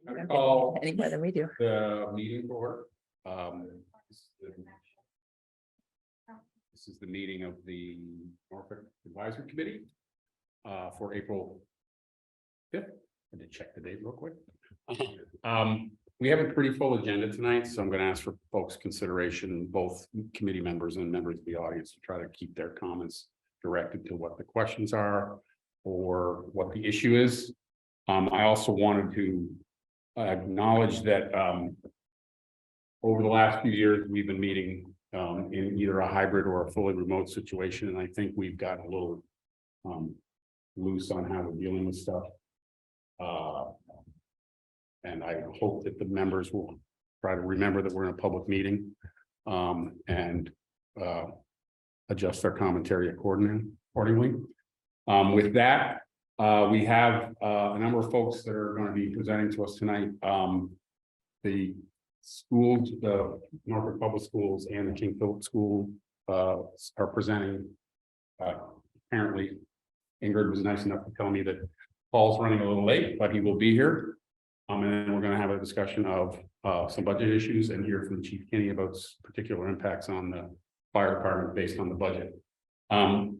I call Any more than we do. the meeting for order. This is the meeting of the Norfolk Advisory Committee for April 5th. I did check the date real quick. We have a pretty full agenda tonight, so I'm going to ask for folks' consideration, both committee members and members of the audience, to try to keep their comments directed to what the questions are or what the issue is. I also wanted to acknowledge that over the last few years, we've been meeting in either a hybrid or a fully remote situation, and I think we've gotten a little loose on how we're dealing with stuff. And I hope that the members will try to remember that we're in a public meeting and adjust their commentary accordingly. With that, we have a number of folks that are going to be presenting to us tonight. The schools, the Norfolk Public Schools and the King Philip School are presenting. Apparently, Ingrid was nice enough to tell me that Paul's running a little late, but he will be here. And then we're going to have a discussion of some budget issues and hear from Chief Kinney about particular impacts on the fire department based on the budget.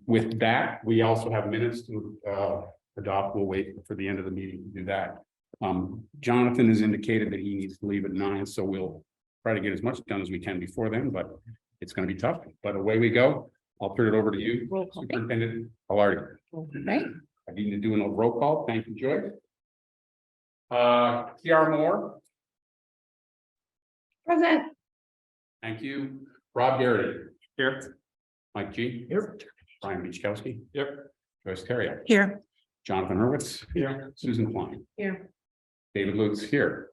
With that, we also have minutes to adopt. We'll wait for the end of the meeting to do that. Jonathan has indicated that he needs to leave at 9, so we'll try to get as much done as we can before then, but it's going to be tough. But away we go. I'll turn it over to you, Superintendent Alardi. Right. I need to do a roll call. Thank you, Joy. TR Moore. Present. Thank you. Rob Garrity. Here. Mike G. Here. Brian Beachkowski. Yep. Joyce Terrio. Here. Jonathan Hurwitz. Here. Susan Klein. Here. David Lutz here.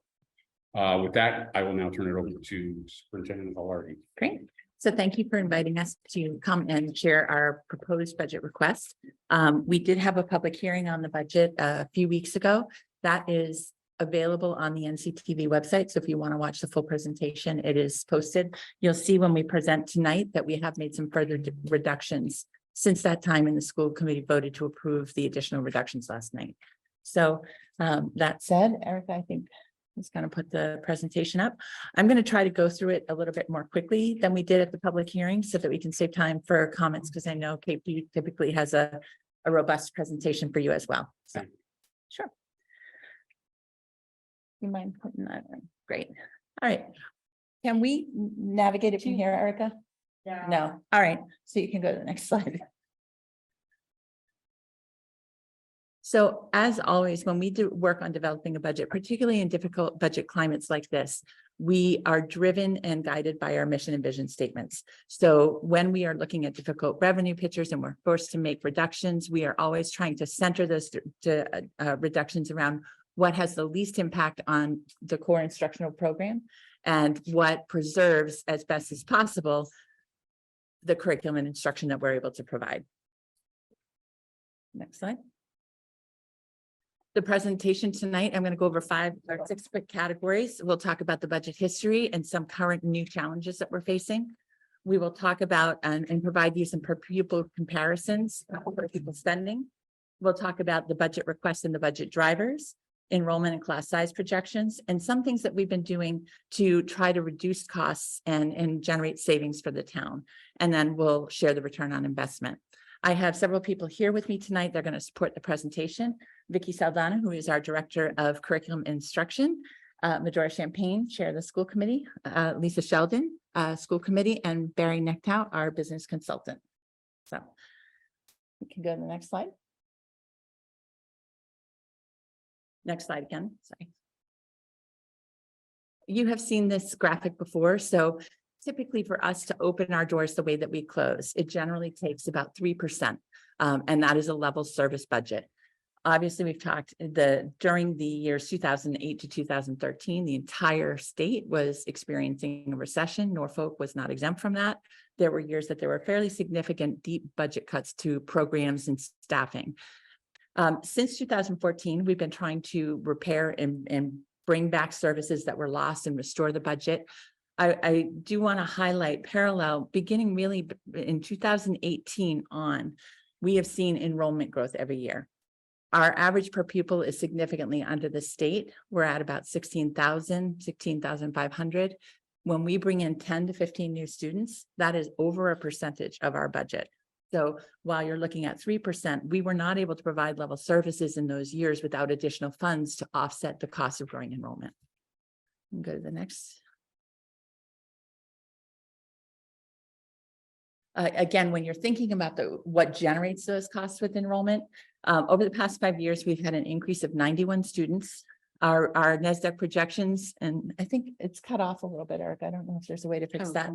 With that, I will now turn it over to Superintendent Alardi. Great. So thank you for inviting us to come and share our proposed budget request. We did have a public hearing on the budget a few weeks ago. That is available on the NCTV website. So if you want to watch the full presentation, it is posted. You'll see when we present tonight that we have made some further reductions since that time, and the school committee voted to approve the additional reductions last night. So that said, Erica, I think is going to put the presentation up. I'm going to try to go through it a little bit more quickly than we did at the public hearing so that we can save time for comments, because I know KP typically has a robust presentation for you as well. So, sure. You mind putting that in? Great. All right. Can we navigate it from here, Erica? No. All right. So you can go to the next slide. So as always, when we do work on developing a budget, particularly in difficult budget climates like this, we are driven and guided by our mission and vision statements. So when we are looking at difficult revenue pictures and we're forced to make reductions, we are always trying to center those reductions around what has the least impact on the core instructional program and what preserves as best as possible the curriculum and instruction that we're able to provide. Next slide. The presentation tonight, I'm going to go over 5 or 6 quick categories. We'll talk about the budget history and some current new challenges that we're facing. We will talk about and provide you some per pupil comparisons for pupil spending. We'll talk about the budget requests and the budget drivers, enrollment and class size projections, and some things that we've been doing to try to reduce costs and generate savings for the town. And then we'll share the return on investment. I have several people here with me tonight. They're going to support the presentation. Vicki Saldana, who is our Director of Curriculum Instruction, Medora Champagne, Chair of the School Committee, Lisa Sheldon, School Committee, and Barry Nechtau, our Business Consultant. So we can go to the next slide. Next slide again, sorry. You have seen this graphic before, so typically for us to open our doors the way that we close, it generally takes about 3%, and that is a level service budget. Obviously, we've talked during the years 2008 to 2013, the entire state was experiencing a recession. Norfolk was not exempt from that. There were years that there were fairly significant deep budget cuts to programs and staffing. Since 2014, we've been trying to repair and bring back services that were lost and restore the budget. I do want to highlight parallel, beginning really in 2018 on, we have seen enrollment growth every year. Our average per pupil is significantly under the state. We're at about 16,500. When we bring in 10 to 15 new students, that is over a percentage of our budget. So while you're looking at 3%, we were not able to provide level services in those years without additional funds to offset the cost of growing enrollment. Go to the next. Again, when you're thinking about what generates those costs with enrollment, over the past 5 years, we've had an increase of 91 students. Our NSDEC projections, and I think it's cut off a little bit, Eric. I don't know if there's a way to fix that.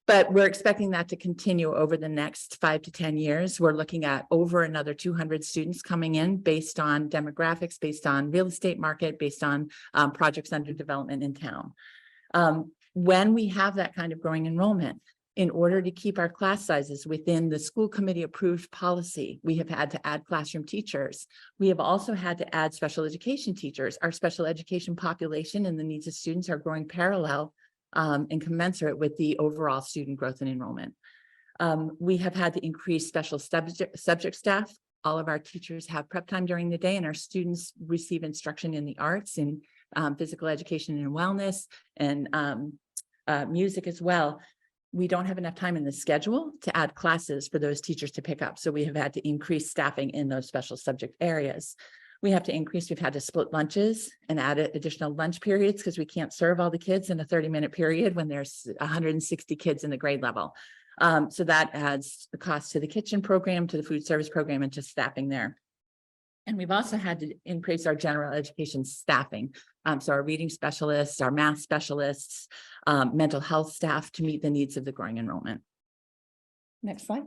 But we're expecting that to continue over the next 5 to 10 years. We're looking at over another 200 students coming in based on demographics, based on real estate market, based on projects under development in town. When we have that kind of growing enrollment, in order to keep our class sizes within the school committee approved policy, we have had to add classroom teachers. We have also had to add special education teachers. Our special education population and the needs of students are growing parallel and commensurate with the overall student growth and enrollment. We have had to increase special subject staff. All of our teachers have prep time during the day, and our students receive instruction in the arts and physical education and wellness and music as well. We don't have enough time in the schedule to add classes for those teachers to pick up. So we have had to increase staffing in those special subject areas. We've had to split lunches and add additional lunch periods because we can't serve all the kids in a 30-minute period when there's 160 kids in the grade level. So that adds the cost to the kitchen program, to the food service program, and to staffing there. And we've also had to increase our general education staffing. So our reading specialists, our math specialists, mental health staff to meet the needs of the growing enrollment. Next slide.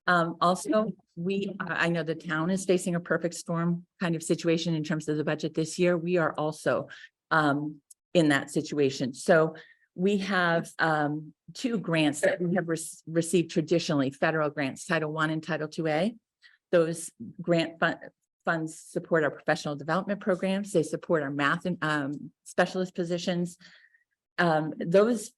Also, I know the town is facing a perfect storm kind of situation in terms of the budget this year. We are also in that situation. So we have 2 grants that we have received traditionally, federal grants, Title I and Title IIA. Those grant funds support our professional development programs. They support our math and specialist positions. Those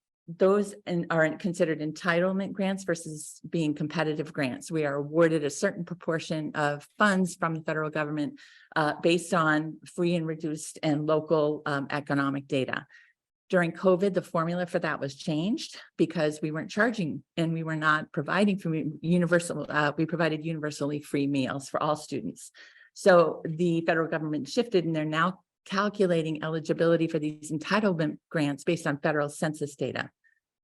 are considered entitlement grants versus being competitive grants. We are awarded a certain proportion of funds from the federal government based on free and reduced and local economic data. During COVID, the formula for that was changed because we weren't charging and we were not providing for universal. We provided universally free meals for all students. So the federal government shifted and they're now calculating eligibility for these entitlement grants based on federal census data.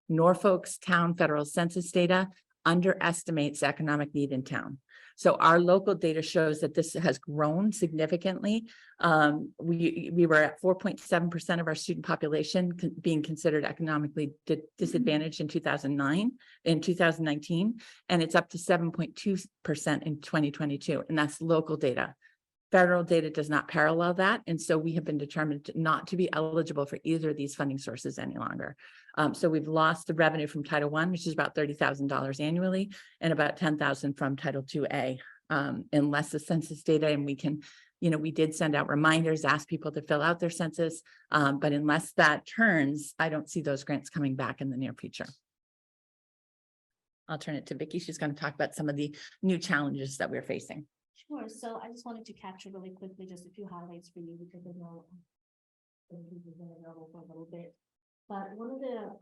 Norfolk's town federal census data underestimates economic need in town. So our local data shows that this has grown significantly. We were at 4.7% of our student population being considered economically disadvantaged in 2019, and it's up to 7.2% in 2022, and that's local data. Federal data does not parallel that, and so we have been determined not to be eligible for either of these funding sources any longer. So we've lost the revenue from Title I, which is about $30,000 annually, and about $10,000 from Title IIA, unless the census data, and we can, we did send out reminders, ask people to fill out their census, but unless that turns, I don't see those grants coming back in the near future. I'll turn it to Vicki. She's going to talk about some of the new challenges that we're facing. Sure. So I just wanted to capture really quickly just a few highlights for you because I know we've been available for a little bit. But one of the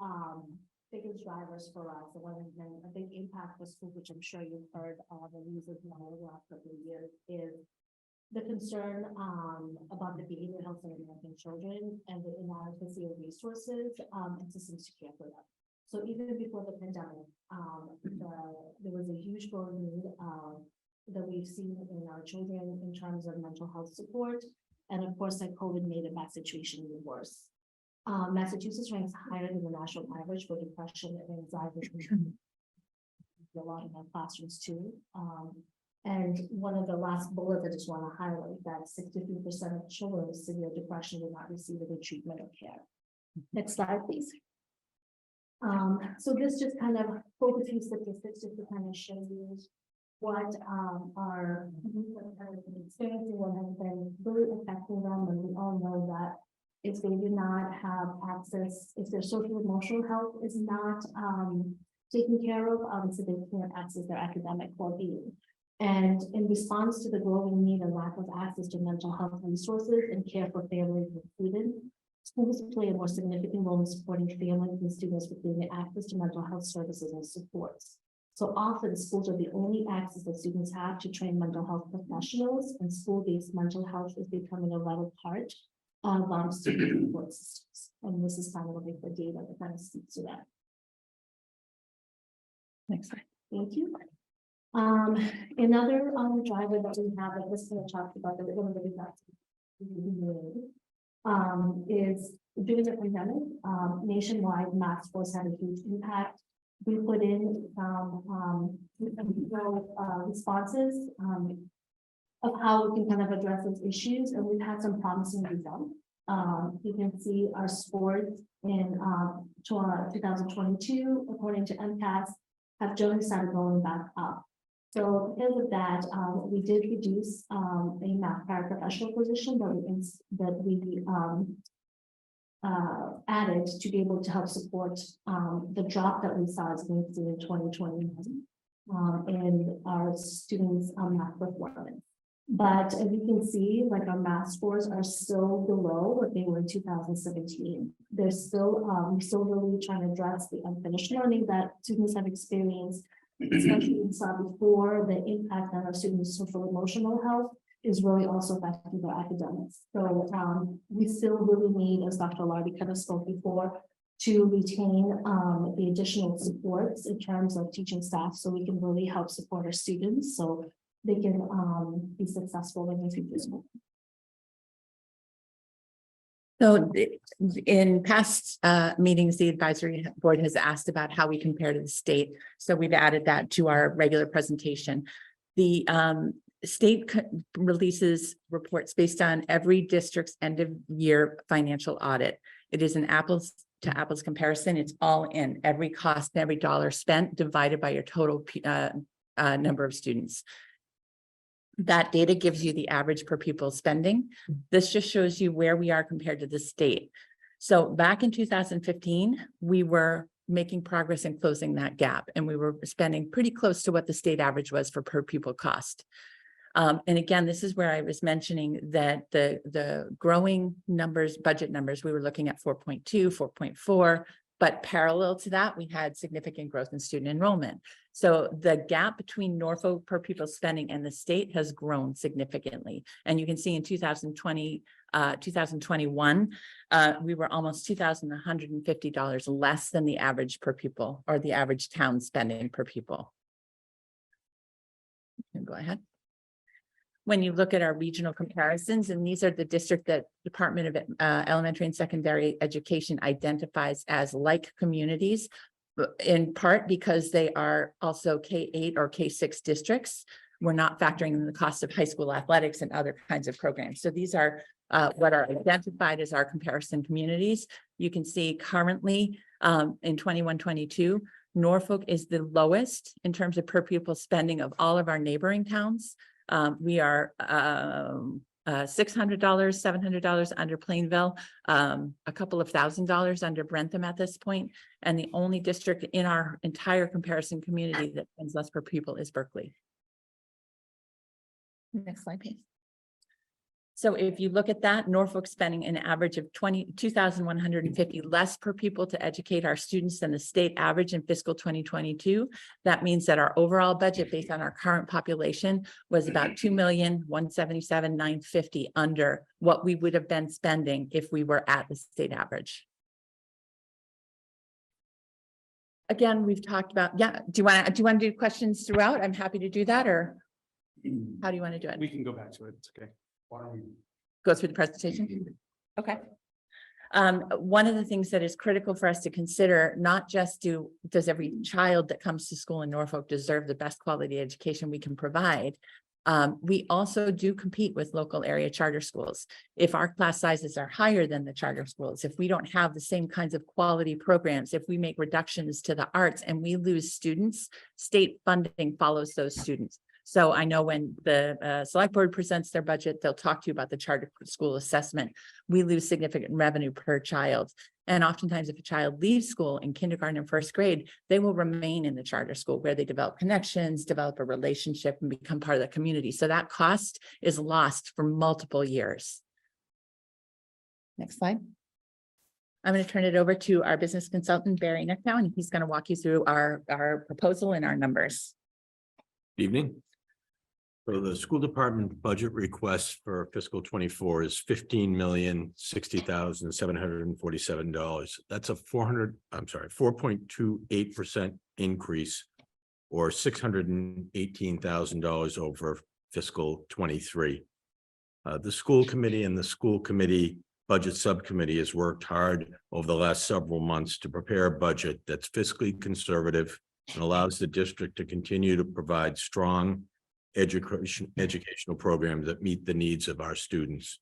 biggest drivers for us, the one a big impact for school, which I'm sure you've heard the news of the last couple of years, is the concern about the behavioral health of American children and the inadequacy of resources and systems to care for them. So even before the pandemic, there was a huge growing need that we've seen in our children in terms of mental health support. And of course, that COVID made a bad situation even worse. Massachusetts ranks higher than the national average for depression and anxiety. A lot in our classrooms too. And one of the last bullets I just want to highlight that 63% of children with severe depression will not receive any treatment or care. Next slide, please. So this just kind of focus few statistics just to kind of show you what our youth have been experiencing, what has been really affecting them, and we all know that if they do not have access, if their social emotional health is not taken care of, obviously they can't access their academic well-being. And in response to the growing need and lack of access to mental health resources and care for families with students, schools play a more significant role in supporting families and students with gaining access to mental health services and supports. So often schools are the only access that students have to train mental health professionals, and school-based mental health is becoming a vital part of student support systems. And this is kind of looking for data that kind of speaks to that. Next slide. Thank you. Another driver that we have that was kind of talked about that we're going to really got is during the pandemic, nationwide mask force had a huge impact. We put in responses of how we can kind of address those issues, and we've had some promising results. You can see our scores in 2022, according to MCAS, have generally started going back up. So because of that, we did reduce a math paraprofessional position that we added to be able to help support the drop that we saw as we see in 2021 in our students' math performance. But as you can see, like our math scores are still below what they were in 2017. They're still, we're still really trying to address the unfinished learning that students have experienced, especially we saw before. The impact on our students' social emotional health is really also affecting their academics. So we still really need, as Dr. Lardy kind of spoke before, to retain the additional supports in terms of teaching staff, so we can really help support our students so they can be successful in the future. So in past meetings, the advisory board has asked about how we compare to the state. So we've added that to our regular presentation. The state releases reports based on every district's end of year financial audit. It is an apples to apples comparison. It's all in every cost and every dollar spent divided by your total number of students. That data gives you the average per pupil spending. This just shows you where we are compared to the state. So back in 2015, we were making progress in closing that gap, and we were spending pretty close to what the state average was for per pupil cost. And again, this is where I was mentioning that the growing numbers, budget numbers, we were looking at 4.2, 4.4, but parallel to that, we had significant growth in student enrollment. So the gap between Norfolk per pupil spending and the state has grown significantly. And you can see in 2020, 2021, we were almost $2,150 less than the average per pupil, or the average town spending per pupil. Go ahead. When you look at our regional comparisons, and these are the district that Department of Elementary and Secondary Education identifies as like communities, in part because they are also K-8 or K-6 districts. We're not factoring in the cost of high school athletics and other kinds of programs. So these are what are identified as our comparison communities. You can see currently in 21-22, Norfolk is the lowest in terms of per pupil spending of all of our neighboring towns. We are $600, $700 under Plainville, a couple of $1,000s under Brentham at this point, and the only district in our entire comparison community that spends less per pupil is Berkeley. Next slide, please. So if you look at that, Norfolk spending an average of $2,150 less per pupil to educate our students than the state average in fiscal 2022. That means that our overall budget based on our current population was about $2,177,950 under what we would have been spending if we were at the state average. Again, we've talked about, do you want to do questions throughout? I'm happy to do that, or how do you want to do it? We can go back to it. It's okay. Why don't we go through the presentation? Okay. One of the things that is critical for us to consider, not just does every child that comes to school in Norfolk deserve the best quality education we can provide, we also do compete with local area charter schools. If our class sizes are higher than the charter schools, if we don't have the same kinds of quality programs, if we make reductions to the arts and we lose students, state funding follows those students. So I know when the select board presents their budget, they'll talk to you about the charter school assessment. We lose significant revenue per child. And oftentimes, if a child leaves school in kindergarten and first grade, they will remain in the charter school where they develop connections, develop a relationship, and become part of the community. So that cost is lost for multiple years. Next slide. I'm going to turn it over to our business consultant, Barry Nicknow, and he's going to walk you through our proposal and our numbers. Evening. So the school department budget request for fiscal 24 is $15,060,747. That's a 4.28% increase, or $618,000 over fiscal 23. The school committee and the school committee budget subcommittee has worked hard over the last several months to prepare a budget that's fiscally conservative and allows the district to continue to provide strong educational programs that meet the needs of our students.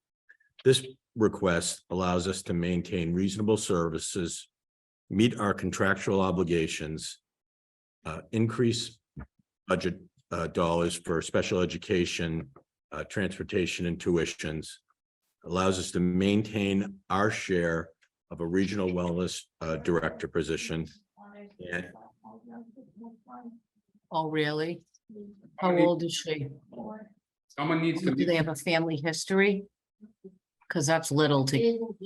This request allows us to maintain reasonable services, meet our contractual obligations, increase budget dollars for special education, transportation and tuitions, allows us to maintain our share of a regional wellness director position. And Oh, really? How old is she? Someone needs to. Do they have a family history? Because that's little to, Do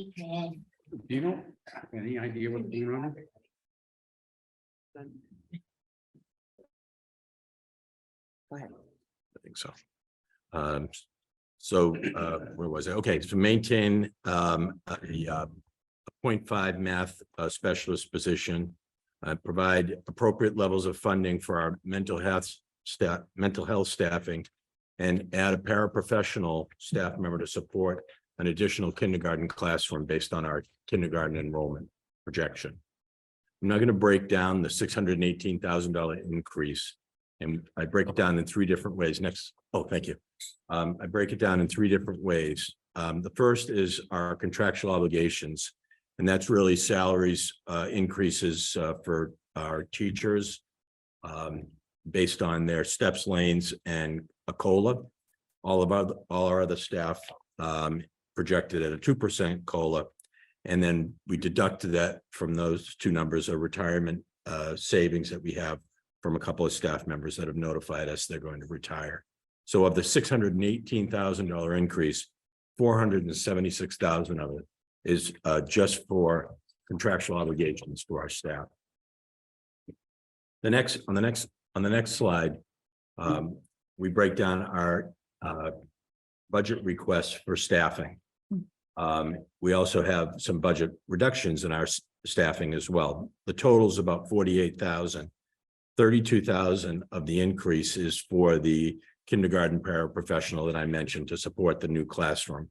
you know any idea what's going on? I think so. Where was it? Okay, so maintain a 0.5 math specialist position, provide appropriate levels of funding for our mental health staffing, and add a paraprofessional staff member to support an additional kindergarten classroom based on our kindergarten enrollment projection. I'm not going to break down the $618,000 increase, and I break it down in three different ways. Next. Oh, thank you. I break it down in three different ways. The first is our contractual obligations, and that's really salaries increases for our teachers based on their steps, lanes, and a COLA. All our other staff projected at a 2% COLA, and then we deducted that from those two numbers of retirement savings that we have from a couple of staff members that have notified us they're going to retire. So of the $618,000 increase, $476,000 of it is just for contractual obligations to our staff. On the next slide, we break down our budget requests for staffing. We also have some budget reductions in our staffing as well. The total is about $48,000. $32,000 of the increase is for the kindergarten paraprofessional that I mentioned to support the new classroom.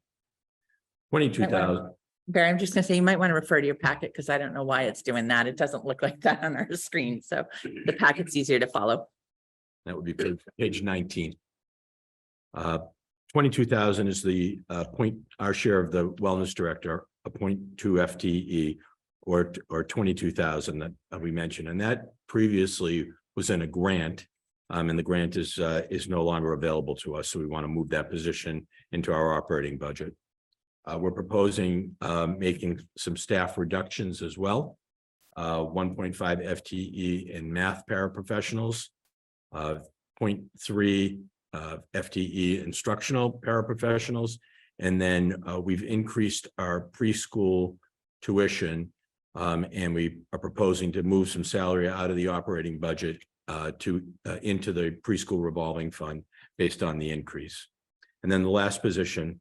$22,000. Barry, I'm just going to say, you might want to refer to your packet because I don't know why it's doing that. It doesn't look like that on our screen. So the packet's easier to follow. That would be page 19. 22,000 is the our share of the wellness director, a 0.2 FTE, or 22,000 that we mentioned, and that previously was in a grant, and the grant is no longer available to us, so we want to move that position into our operating budget. We're proposing making some staff reductions as well. 1.5 FTE in math paraprofessionals, 0.3 FTE instructional paraprofessionals, and then we've increased our preschool tuition, and we are proposing to move some salary out of the operating budget into the preschool revolving fund based on the increase. And then the last position,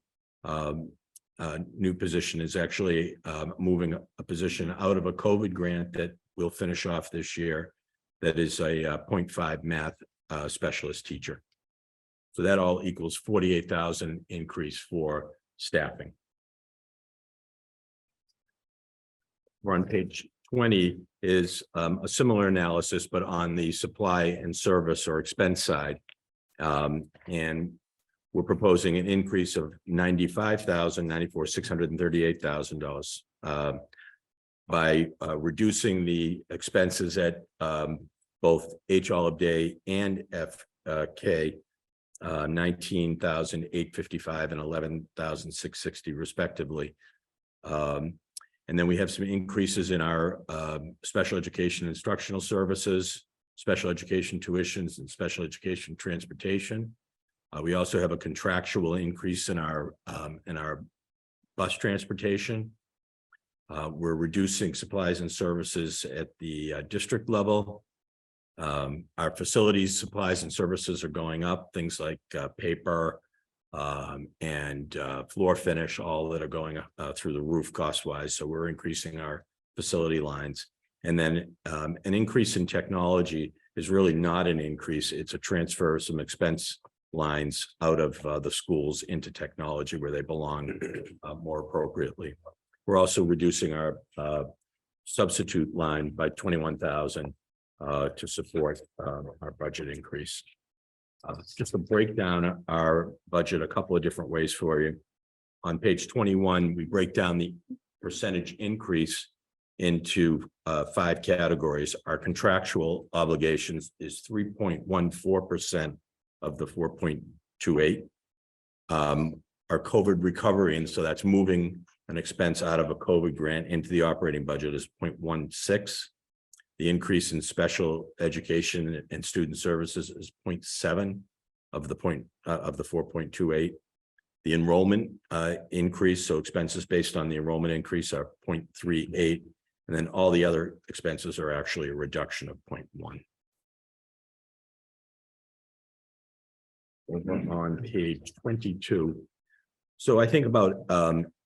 new position, is actually moving a position out of a COVID grant that we'll finish off this year. That is a 0.5 math specialist teacher. So that all equals 48,000 increase for staffing. We're on page 20 is a similar analysis, but on the supply and service or expense side. And we're proposing an increase of $638,000 by reducing the expenses at both H. Olive Day and FK, 19,855 and 11,660 respectively. And then we have some increases in our special education instructional services, special education tuitions, and special education transportation. We also have a contractual increase in our bus transportation. We're reducing supplies and services at the district level. Our facilities, supplies and services are going up, things like paper and floor finish, all that are going through the roof cost wise. So we're increasing our facility lines. And then an increase in technology is really not an increase. It's a transfer of some expense lines out of the schools into technology where they belong more appropriately. We're also reducing our substitute line by 21,000 to support our budget increase. Just to break down our budget a couple of different ways for you. On page 21, we break down the percentage increase into 5 categories. Our contractual obligations is 3.14% of the 4.28. Our COVID recovery, and so that's moving an expense out of a COVID grant into the operating budget, is 0.16. The increase in special education and student services is 0.7 of the 4.28. The enrollment increase, so expenses based on the enrollment increase, are 0.38. And then all the other expenses are actually a reduction of 0.1. On page 22. So I think about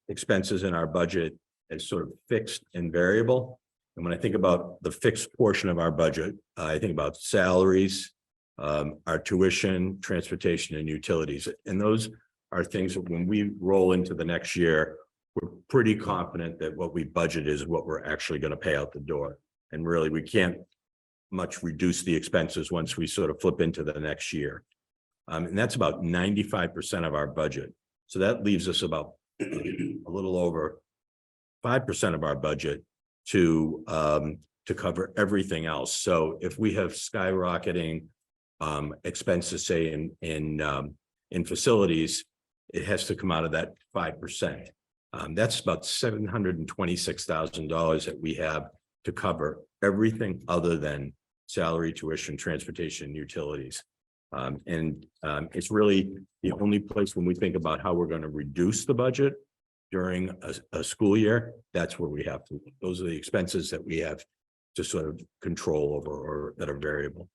expenses in our budget as sort of fixed and variable. And when I think about the fixed portion of our budget, I think about salaries, our tuition, transportation, and utilities. And those are things that when we roll into the next year, we're pretty confident that what we budget is what we're actually going to pay out the door. And really, we can't much reduce the expenses once we sort of flip into the next year. And that's about 95% of our budget. So that leaves us about a little over 5% of our budget to cover everything else. So if we have skyrocketing expenses, say in facilities, it has to come out of that 5%. That's about $726,000 that we have to cover everything other than salary, tuition, transportation, and utilities. It's really the only place when we think about how we're going to reduce the budget during a school year, that's where we have to, those are the expenses that we have to sort of control over or that are variable.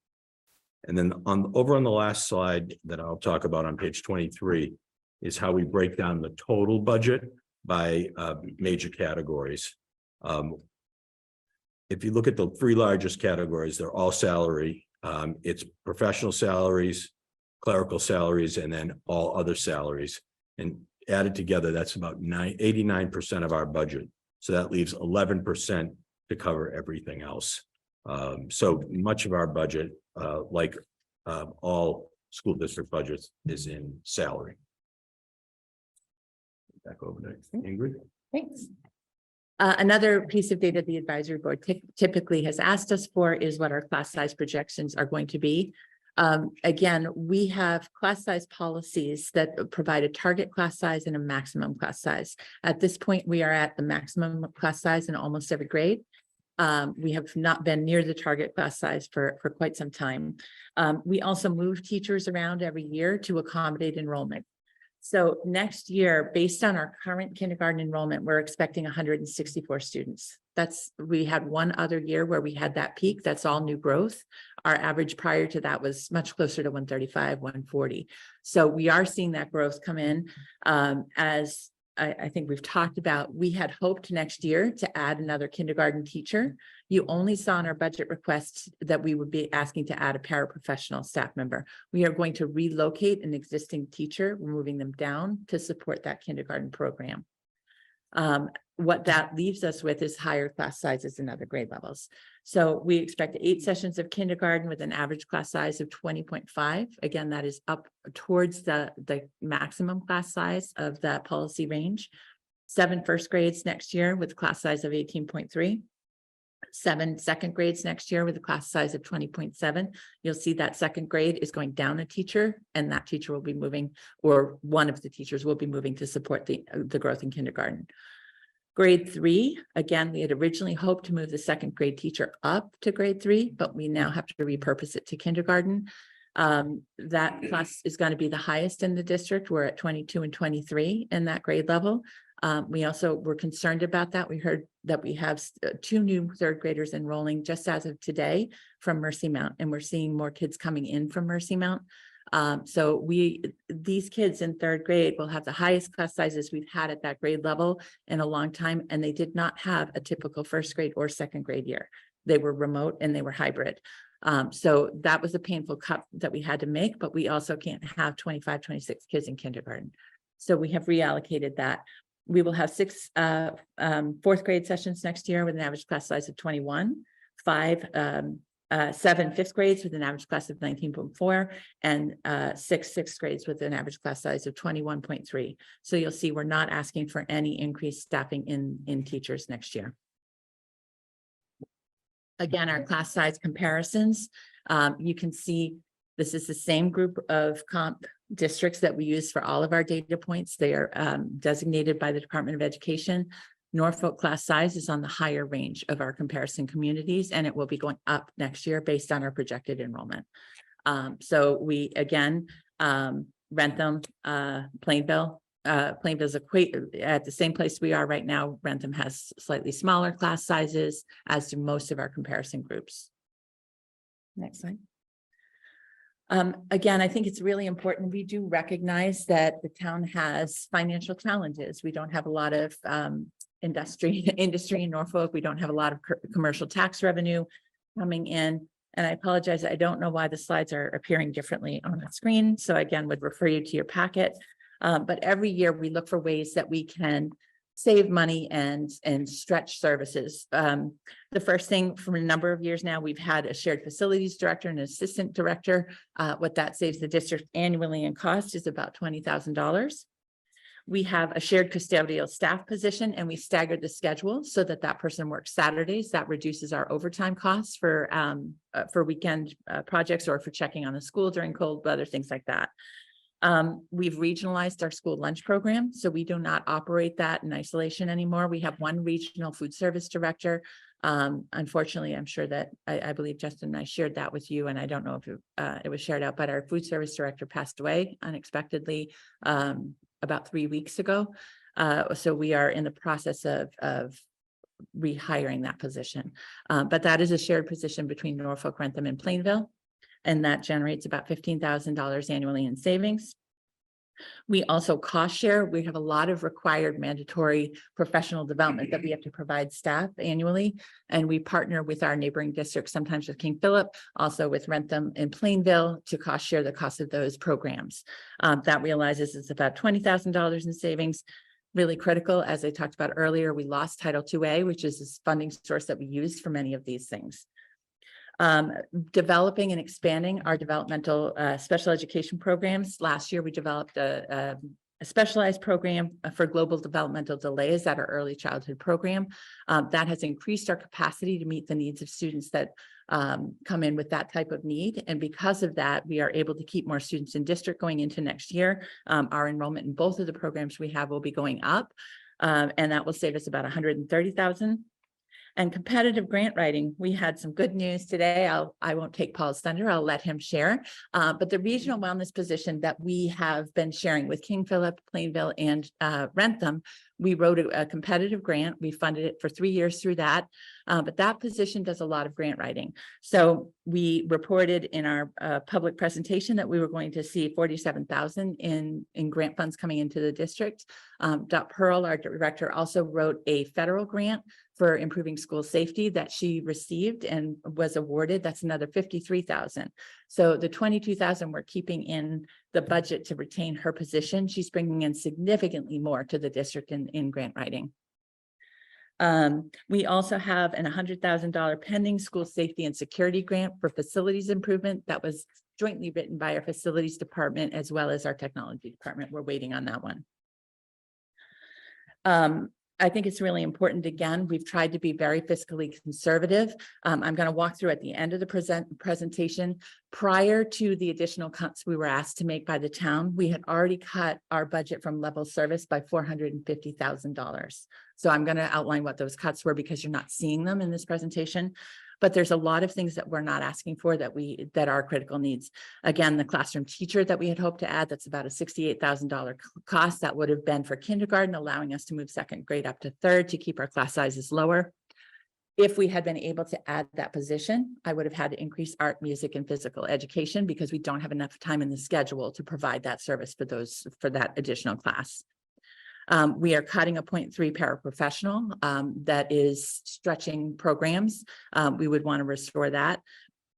And then over on the last slide that I'll talk about on page 23 is how we break down the total budget by major categories. If you look at the 3 largest categories, they're all salary. It's professional salaries, clerical salaries, and then all other salaries. And added together, that's about 89% of our budget. So that leaves 11% to cover everything else. So much of our budget, like all school district budgets, is in salary. Back over to Ingrid. Thanks. Another piece of data the advisory board typically has asked us for is what our class size projections are going to be. Again, we have class size policies that provide a target class size and a maximum class size. At this point, we are at the maximum class size in almost every grade. We have not been near the target class size for quite some time. We also move teachers around every year to accommodate enrollment. So next year, based on our current kindergarten enrollment, we're expecting 164 students. We had one other year where we had that peak. That's all new growth. Our average prior to that was much closer to 135, 140. So we are seeing that growth come in. As I think we've talked about, we had hoped next year to add another kindergarten teacher. You only saw in our budget requests that we would be asking to add a paraprofessional staff member. We are going to relocate an existing teacher. We're moving them down to support that kindergarten program. What that leaves us with is higher class sizes in other grade levels. So we expect 8 sessions of kindergarten with an average class size of 20.5. Again, that is up towards the maximum class size of that policy range. 7 first grades next year with a class size of 18.3. 7 second grades next year with a class size of 20.7. You'll see that second grade is going down a teacher, and that teacher will be moving, or one of the teachers will be moving to support the growth in kindergarten. Grade 3, again, we had originally hoped to move the second grade teacher up to grade 3, but we now have to repurpose it to kindergarten. That class is going to be the highest in the district. We're at 22 and 23 in that grade level. We also were concerned about that. We heard that we have 2 new third graders enrolling just as of today from Mercy Mount, and we're seeing more kids coming in from Mercy Mount. So these kids in third grade will have the highest class sizes we've had at that grade level in a long time, and they did not have a typical first grade or second grade year. They were remote and they were hybrid. So that was a painful cut that we had to make, but we also can't have 25, 26 kids in kindergarten. So we have reallocated that. We will have 6 fourth grade sessions next year with an average class size of 21, 7 fifth grades with an average class of 19.4, and 6 sixth grades with an average class size of 21.3. So you'll see we're not asking for any increased staffing in teachers next year. Again, our class size comparisons, you can see this is the same group of comp districts that we use for all of our data points. They are designated by the Department of Education. Norfolk class size is on the higher range of our comparison communities, and it will be going up next year based on our projected enrollment. So we, again, Rentham, Plainville, Plainville's at the same place we are right now. Rentham has slightly smaller class sizes, as do most of our comparison groups. Next slide. Again, I think it's really important. We do recognize that the town has financial challenges. We don't have a lot of industry in Norfolk. We don't have a lot of commercial tax revenue coming in. And I apologize, I don't know why the slides are appearing differently on the screen. So again, would refer you to your packet. But every year we look for ways that we can save money and stretch services. The first thing, from a number of years now, we've had a shared facilities director and an assistant director. What that saves the district annually in cost is about $20,000. We have a shared custodial staff position, and we staggered the schedule so that that person works Saturdays. That reduces our overtime costs for weekend projects or for checking on the school during cold weather, things like that. We've regionalized our school lunch program, so we do not operate that in isolation anymore. We have one regional food service director. Unfortunately, I'm sure that I believe Justin and I shared that with you, and I don't know if it was shared out, but our food service director passed away unexpectedly about 3 weeks ago. So we are in the process of rehiring that position. But that is a shared position between Norfolk, Rentham, and Plainville, and that generates about $15,000 annually in savings. We also cost share. We have a lot of required mandatory professional development that we have to provide staff annually. And we partner with our neighboring districts, sometimes with King Philip, also with Rentham and Plainville, to cost share the cost of those programs. That realizes it's about $20,000 in savings. Really critical, as I talked about earlier, we lost Title IIA, which is this funding source that we used for many of these things. Developing and expanding our developmental special education programs. Last year, we developed a specialized program for global developmental delays at our early childhood program. That has increased our capacity to meet the needs of students that come in with that type of need. And because of that, we are able to keep more students in district going into next year. Our enrollment in both of the programs we have will be going up, and that will save us about $130,000. And competitive grant writing, we had some good news today. I won't take Paul's thunder, I'll let him share. But the regional wellness position that we have been sharing with King Philip, Plainville, and Rentham, we wrote a competitive grant. We funded it for 3 years through that. But that position does a lot of grant writing. So we reported in our public presentation that we were going to see $47,000 in grant funds coming into the district. Dot Pearl, our director, also wrote a federal grant for improving school safety that she received and was awarded. That's another $53,000. So the $22,000 we're keeping in the budget to retain her position. She's bringing in significantly more to the district in grant writing. We also have an $100,000 pending school safety and security grant for facilities improvement that was jointly written by our facilities department as well as our technology department. We're waiting on that one. I think it's really important. Again, we've tried to be very fiscally conservative. I'm going to walk through at the end of the presentation. Prior to the additional cuts we were asked to make by the town, we had already cut our budget from level service by $450,000. So I'm going to outline what those cuts were because you're not seeing them in this presentation. But there's a lot of things that we're not asking for that are critical needs. Again, the classroom teacher that we had hoped to add, that's about a $68,000 cost that would have been for kindergarten, allowing us to move second grade up to third to keep our class sizes lower. If we had been able to add that position, I would have had to increase art, music, and physical education because we don't have enough time in the schedule to provide that service for that additional class. We are cutting a 0.3 paraprofessional that is stretching programs. We would want to restore that.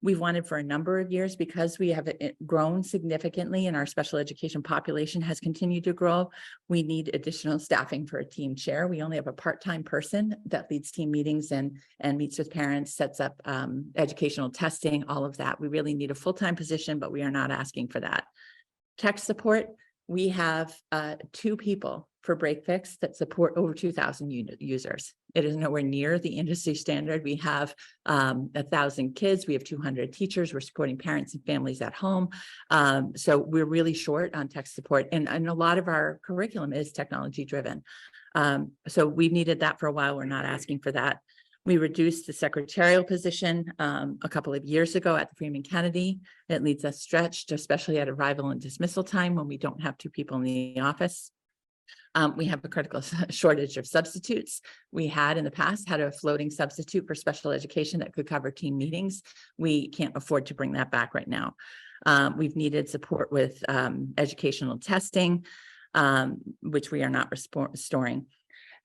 We've wanted for a number of years because we have grown significantly and our special education population has continued to grow. We need additional staffing for a team chair. We only have a part-time person that leads team meetings and meets with parents, sets up educational testing, all of that. We really need a full-time position, but we are not asking for that. Tech support, we have 2 people for break fix that support over 2,000 users. It is nowhere near the industry standard. We have 1,000 kids. We have 200 teachers. We're supporting parents and families at home. So we're really short on tech support. And a lot of our curriculum is technology driven. So we've needed that for a while. We're not asking for that. We reduced the secretarial position a couple of years ago at the Freeman Kennedy. It leaves us stretched, especially at arrival and dismissal time when we don't have 2 people in the office. We have a critical shortage of substitutes. We had in the past had a floating substitute for special education that could cover team meetings. We can't afford to bring that back right now. We've needed support with educational testing, which we are not restoring.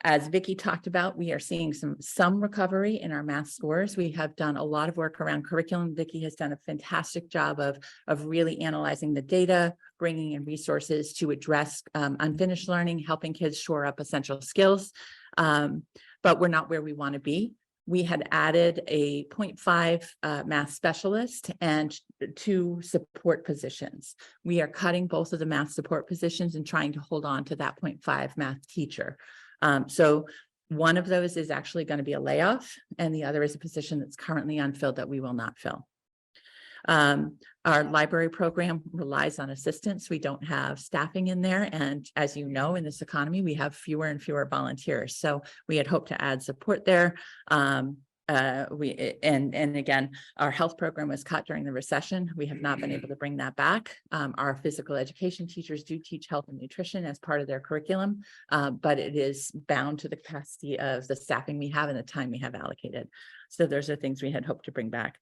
As Vicki talked about, we are seeing some recovery in our math scores. We have done a lot of work around curriculum. Vicki has done a fantastic job of really analyzing the data, bringing in resources to address unfinished learning, helping kids shore up essential skills. But we're not where we want to be. We had added a 0.5 math specialist and 2 support positions. We are cutting both of the math support positions and trying to hold on to that 0.5 math teacher. So one of those is actually going to be a layoff, and the other is a position that's currently unfilled that we will not fill. Our library program relies on assistants. We don't have staffing in there. And as you know, in this economy, we have fewer and fewer volunteers. So we had hoped to add support there. Again, our health program was cut during the recession. We have not been able to bring that back. Our physical education teachers do teach health and nutrition as part of their curriculum, but it is bound to the capacity of the staffing we have and the time we have allocated. So those are things we had hoped to bring back.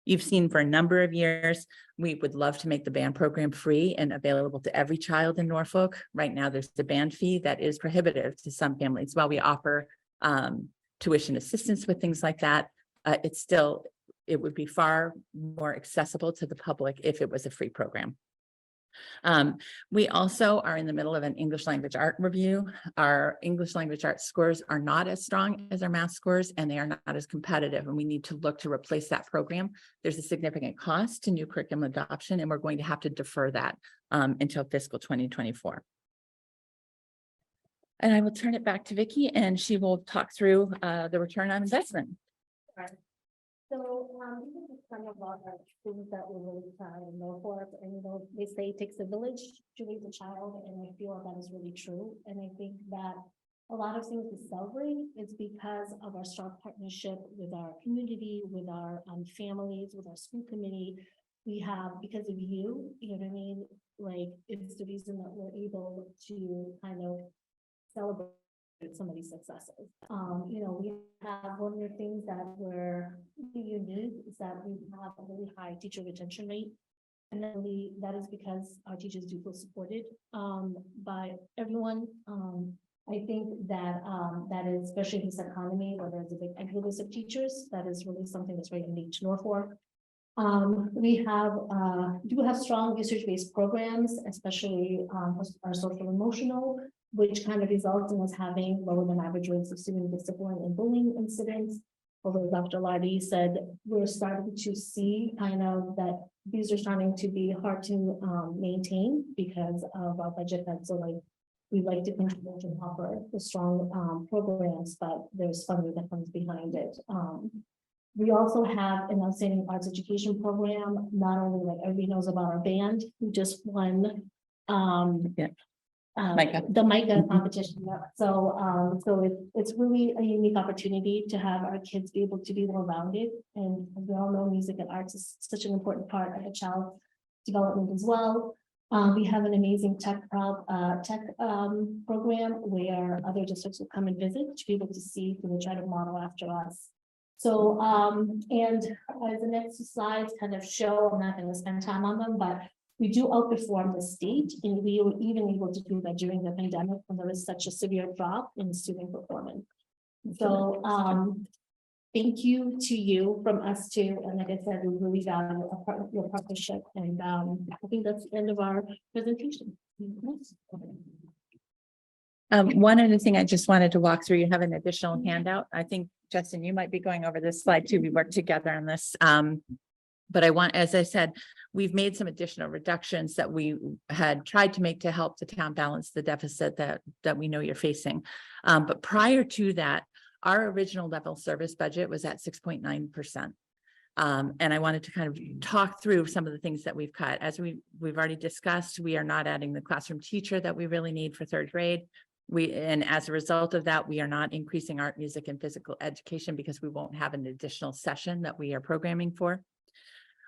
You've seen for a number of years, we would love to make the band program free and available to every child in Norfolk. Right now, there's the band fee that is prohibitive to some families. While we offer tuition assistance with things like that, it would be far more accessible to the public if it was a free program. We also are in the middle of an English language art review. Our English language art scores are not as strong as our math scores, and they are not as competitive, and we need to look to replace that program. There's a significant cost to new curriculum adoption, and we're going to have to defer that until fiscal 2024. And I will turn it back to Vicki, and she will talk through the return on investment. So, these are some of our things that we're really proud of Norfolk, and they say it takes a village to raise a child, and I feel that is really true. And I think that a lot of things we celebrate is because of our strong partnership with our community, with our families, with our school committee. We have, because of you, you know what I mean? Like, it's the reason that we're able to kind of celebrate some of these successes. We have one of the things that we're really unique is that we have a really high teacher retention rate. And then that is because our teachers do feel supported by everyone. I think that that is, especially in this economy where there's a big exodus of teachers, that is really something that's very unique to Norfolk. We do have strong research-based programs, especially our social emotional, which kind of results in us having lower than average rates of student discipline and bullying incidents. Although Dr. Lardy said we're starting to see kind of that these are starting to be hard to maintain because of our budget that's so like we like to continue to offer the strong programs, but there's funding that comes behind it. We also have an outstanding arts education program, not only like everybody knows about our band, who just won. Yeah. MICA. The MICA Mhm. competition. Yeah. So it's really a unique opportunity to have our kids be able to be well rounded. And we all know music and arts is such an important part of a child's development as well. We have an amazing tech program where other districts will come and visit to be able to see who they try to model after us. So, and as the next slides kind of show, I'm not going to spend time on them, but we do outperform the state, and we were even able to do that during the pandemic when there was such a severe drop in student performance. So, thank you to you from us too, and like I said, we really value your partnership, and I think that's the end of our presentation. One other thing I just wanted to walk through, you have an additional handout. I think, Justin, you might be going over this slide too. We worked together on this. But I want, as I said, we've made some additional reductions that we had tried to make to help the town balance the deficit that we know you're facing. But prior to that, our original level service budget was at 6.9%. And I wanted to kind of talk through some of the things that we've cut. As we've already discussed, we are not adding the classroom teacher that we really need for third grade. And as a result of that, we are not increasing art, music, and physical education because we won't have an additional session that we are programming for.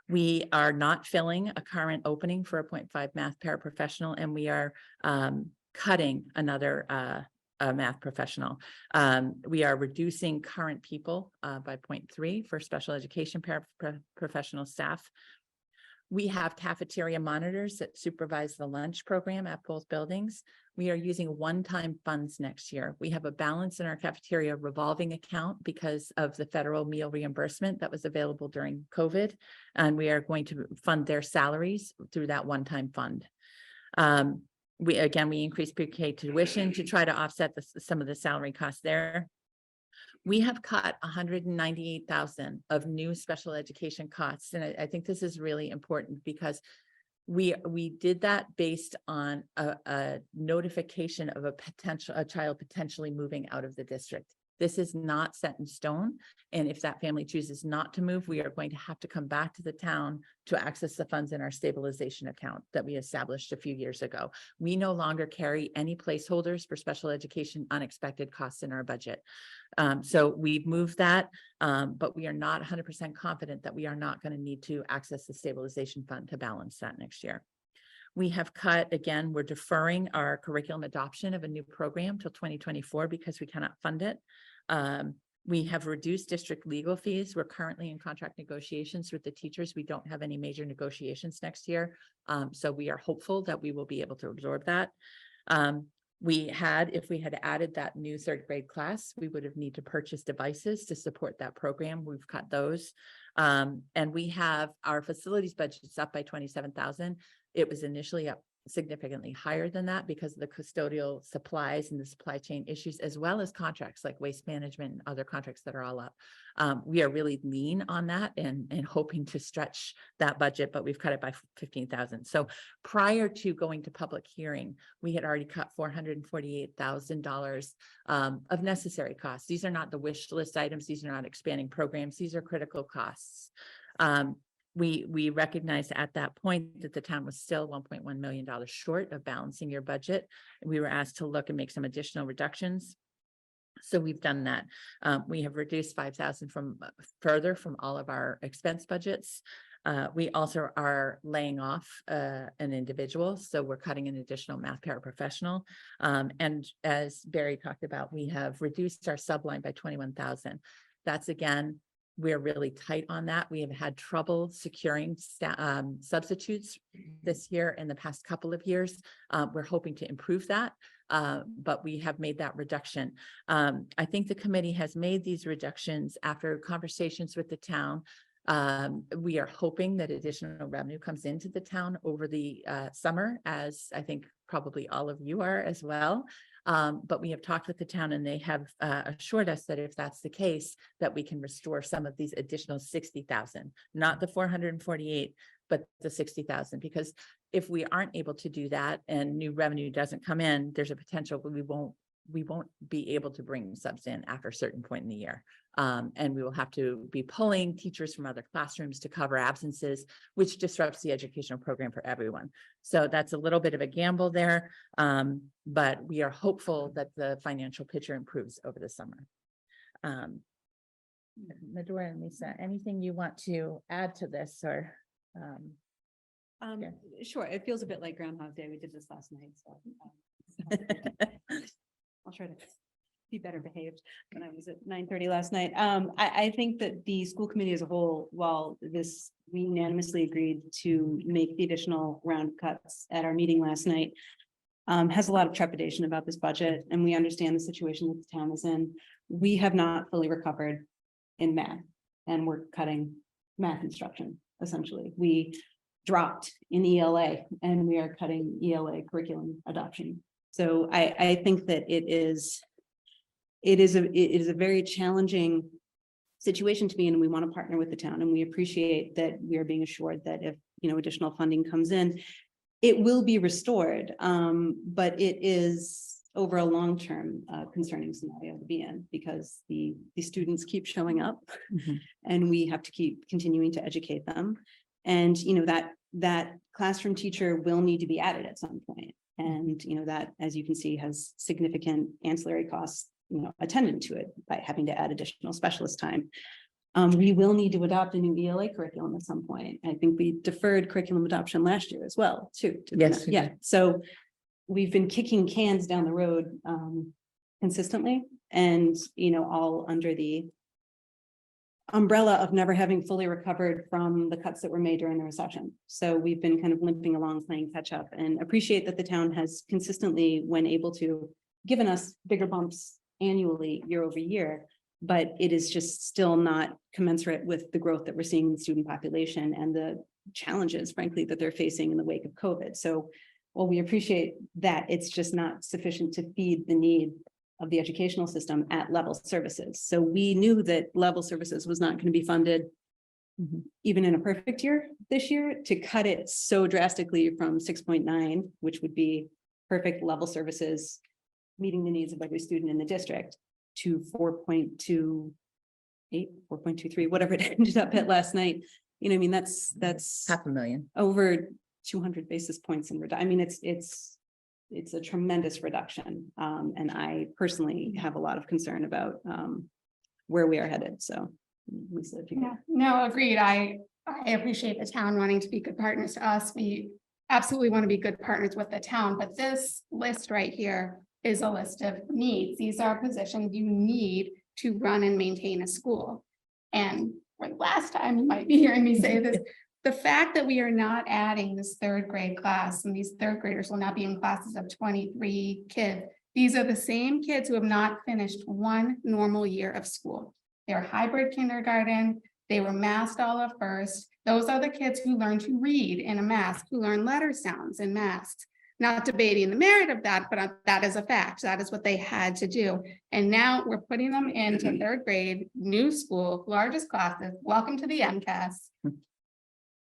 We are not filling a current opening for a 0.5 math paraprofessional, and we are cutting another math professional. We are reducing current people by 0.3 for special education paraprofessional staff. We have cafeteria monitors that supervise the lunch program at both buildings. We are using one-time funds next year. We have a balance in our cafeteria revolving account because of the federal meal reimbursement that was available during COVID. And we are going to fund their salaries through that one-time fund. We increased pre-K tuition to try to offset some of the salary costs there. We have cut 198,000 of new special education costs. And I think this is really important because we did that based on a notification of a child potentially moving out of the district. This is not set in stone. And if that family chooses not to move, we are going to have to come back to the town to access the funds in our stabilization account that we established a few years ago. We no longer carry any placeholders for special education unexpected costs in our budget. So we've moved that, but we are not 100% confident that we are not going to need to access the stabilization fund to balance that next year. We have cut, again, we're deferring our curriculum adoption of a new program till 2024 because we cannot fund it. We have reduced district legal fees. We're currently in contract negotiations with the teachers. We don't have any major negotiations next year. So we are hopeful that we will be able to absorb that. If we had added that new third grade class, we would have need to purchase devices to support that program. We've cut those. And we have our facilities budgets up by 27,000. It was initially up significantly higher than that because of the custodial supplies and the supply chain issues, as well as contracts like waste management and other contracts that are all up. We are really lean on that and hoping to stretch that budget, but we've cut it by 15,000. So prior to going to public hearing, we had already cut $448,000 of necessary costs. These are not the wish list items. These are not expanding programs. These are critical costs. We recognized at that point that the town was still $1.1 million short of balancing your budget. We were asked to look and make some additional reductions. So we've done that. We have reduced 5,000 further from all of our expense budgets. We also are laying off an individual. So we're cutting an additional math paraprofessional. And as Barry talked about, we have reduced our subline by 21,000. That's again, we're really tight on that. We have had trouble securing substitutes this year in the past couple of years. We're hoping to improve that, but we have made that reduction. I think the committee has made these reductions after conversations with the town. We are hoping that additional revenue comes into the town over the summer, as I think probably all of you are as well. But we have talked with the town and they have assured us that if that's the case, that we can restore some of these additional 60,000, not the 448, but the 60,000, because if we aren't able to do that and new revenue doesn't come in, there's a potential we won't be able to bring subs in after a certain point in the year. And we will have to be pulling teachers from other classrooms to cover absences, which disrupts the educational program for everyone. So that's a little bit of a gamble there. But we are hopeful that the financial picture improves over the summer. Medora and Lisa, anything you want to add to this or? Yeah. Sure, it feels a bit like Groundhog Day. We did this last night, so. I'll try to be better behaved when I was at 9:30 last night. I think that the school committee as a whole, while we unanimously agreed to make the additional round of cuts at our meeting last night, has a lot of trepidation about this budget, and we understand the situation that the town is in. We have not fully recovered in math, and we're cutting math instruction, essentially. We dropped in ELA, and we are cutting ELA curriculum adoption. So I think that it is a very challenging situation to be in, and we want to partner with the town, and we appreciate that we are being assured that if, additional funding comes in, it will be restored. But it is over a long-term concerning scenario to be in, because the students keep showing up and we have to keep continuing to educate them. And, that classroom teacher will need to be added at some point. And, that, as you can see, has significant ancillary costs, attendant to it by having to add additional specialist time. We will need to adopt a new ELA curriculum at some point. I think we deferred curriculum adoption last year as well, too. did we Yes, not? we Yeah. So we've been kicking cans down the road consistently, and, all under the umbrella of never having fully recovered from the cuts that were made during the recession. So we've been kind of limping along, playing catch up, and appreciate that the town has consistently, when able to, given us bigger bumps annually year over year, but it is just still not commensurate with the growth that we're seeing in the student population and the challenges, frankly, that they're facing in the wake of COVID. So while we appreciate that, it's just not sufficient to feed the need of the educational system at level services. So we knew that level services was not going to be funded even in a perfect year this year. To cut it so drastically from 6.9, which would be perfect level services, meeting the needs of every student in the district, to 4.28, 4.23, whatever it ended up at last night. That's $500,000. over 200 basis points in reduction. I mean, it's a tremendous reduction. And I personally have a lot of concern about where we are headed. So Lisa, if you Yeah, no, agreed. I appreciate the town wanting to be good partners to us. We absolutely want to be good partners with the town, but this list right here is a list of needs. These are positions you need to run and maintain a school. And for the last time, you might be hearing me say this, the fact that we are not adding this third grade class, and these third graders will not be in classes of 23 kids. These are the same kids who have not finished one normal year of school. They're hybrid kindergarten. They were masked all at first. Those are the kids who learn to read in a mask, who learn letter sounds in masks. Not debating the merit of that, but that is a fact. That is what they had to do. And now we're putting them into third grade, new school, largest classes. Welcome to the MCAS.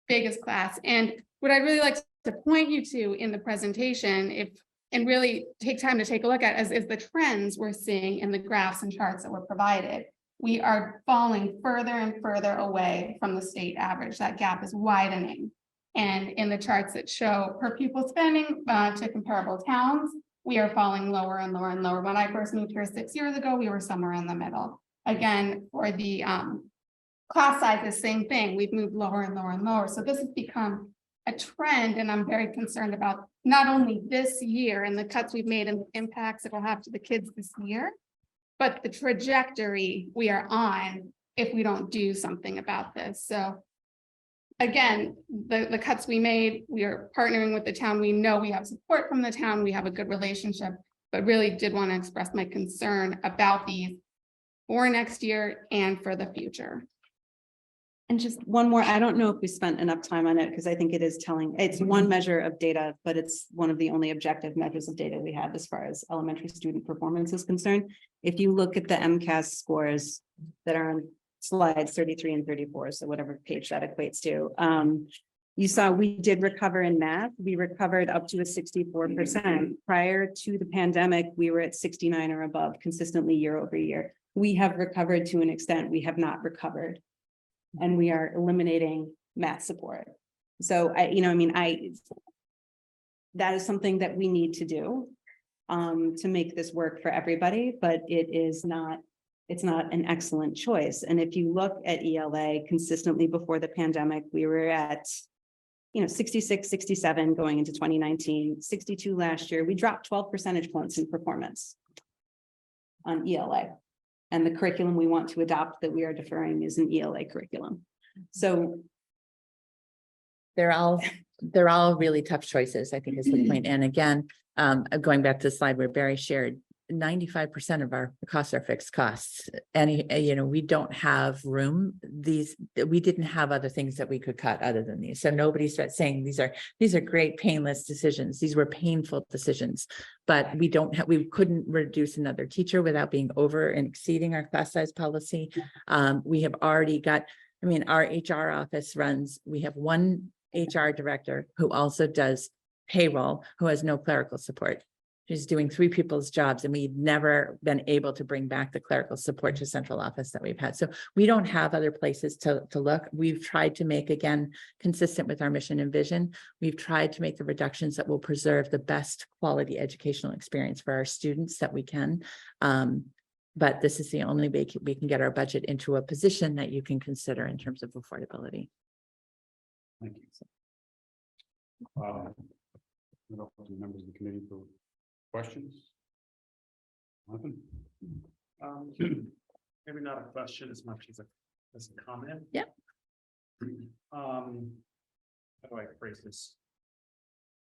Biggest class. And what I'd really like to point you to in the presentation, and really take time to take a look at, is the trends we're seeing in the graphs and charts that were provided. We are falling further and further away from the state average. That gap is widening. And in the charts that show per pupil spending to comparable towns, we are falling lower and lower and lower. When I first moved here 6 years ago, we were somewhere in the middle. Again, for the class size, the same thing. We've moved lower and lower and lower. So this has become a trend, and I'm very concerned about not only this year and the cuts we've made and the impacts it will have to the kids this year, but the trajectory we are on if we don't do something about this. So again, the cuts we made, we are partnering with the town. We know we have support from the town. We have a good relationship, but really did want to express my concern about these for next year and for the future. And just one more, I don't know if we spent enough time on it because I think it is telling, it's one measure of data, but it's one of the only objective measures of data we have as far as elementary student performance is concerned. If you look at the MCAS scores that are on slides 33 and 34, so whatever page that equates to, you saw we did recover in math. We recovered up to a 64%. Prior to the pandemic, we were at 69 or above consistently year over year. We have recovered to an extent we have not recovered. And we are eliminating math support. So that is something that we need to do to make this work for everybody, but it's not an excellent choice. And if you look at ELA consistently before the pandemic, we were at 66, 67 going into 2019, 62 last year. We dropped 12 percentage points in performance on ELA. And the curriculum we want to adopt that we are deferring is an ELA curriculum. So They're all really tough choices, I think is the point. And again, going back to the slide where Barry shared, 95% of our costs are fixed costs. And, we don't have room. We didn't have other things that we could cut other than these. So nobody's saying these are great painless decisions. These were painful decisions, but we couldn't reduce another teacher without being over and exceeding our class size policy. We have already got, our HR office we have one HR director who also does payroll, who has no clerical support. She's doing 3 people's jobs, and we've never been able to bring back the clerical support to central office that we've had. So we don't have other places to look. We've tried to make, again, consistent with our mission and vision. We've tried to make the reductions that will preserve the best quality educational experience for our students that we can. But this is the only way we can get our budget into a position that you can consider in terms of affordability. Thank you. Members of the committee for questions? Nothing? Maybe not a question as much as a comment. Yep. How do I phrase this?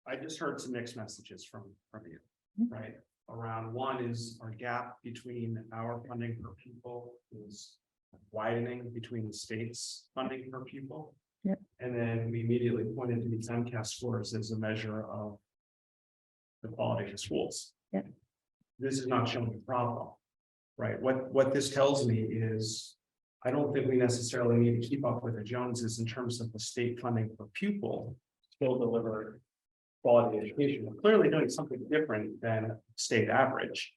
I just heard some mixed messages from you, right? Around one is our gap between our funding per pupil is widening between the state's funding per pupil. Yep. And then we immediately pointed to these MCAS scores as a measure of the quality of schools. Yeah. This is not showing a problem, right? What this tells me is, I don't think we necessarily need to keep up with the Joneses in terms of the state funding per pupil to still deliver quality education. We're clearly doing something different than state average.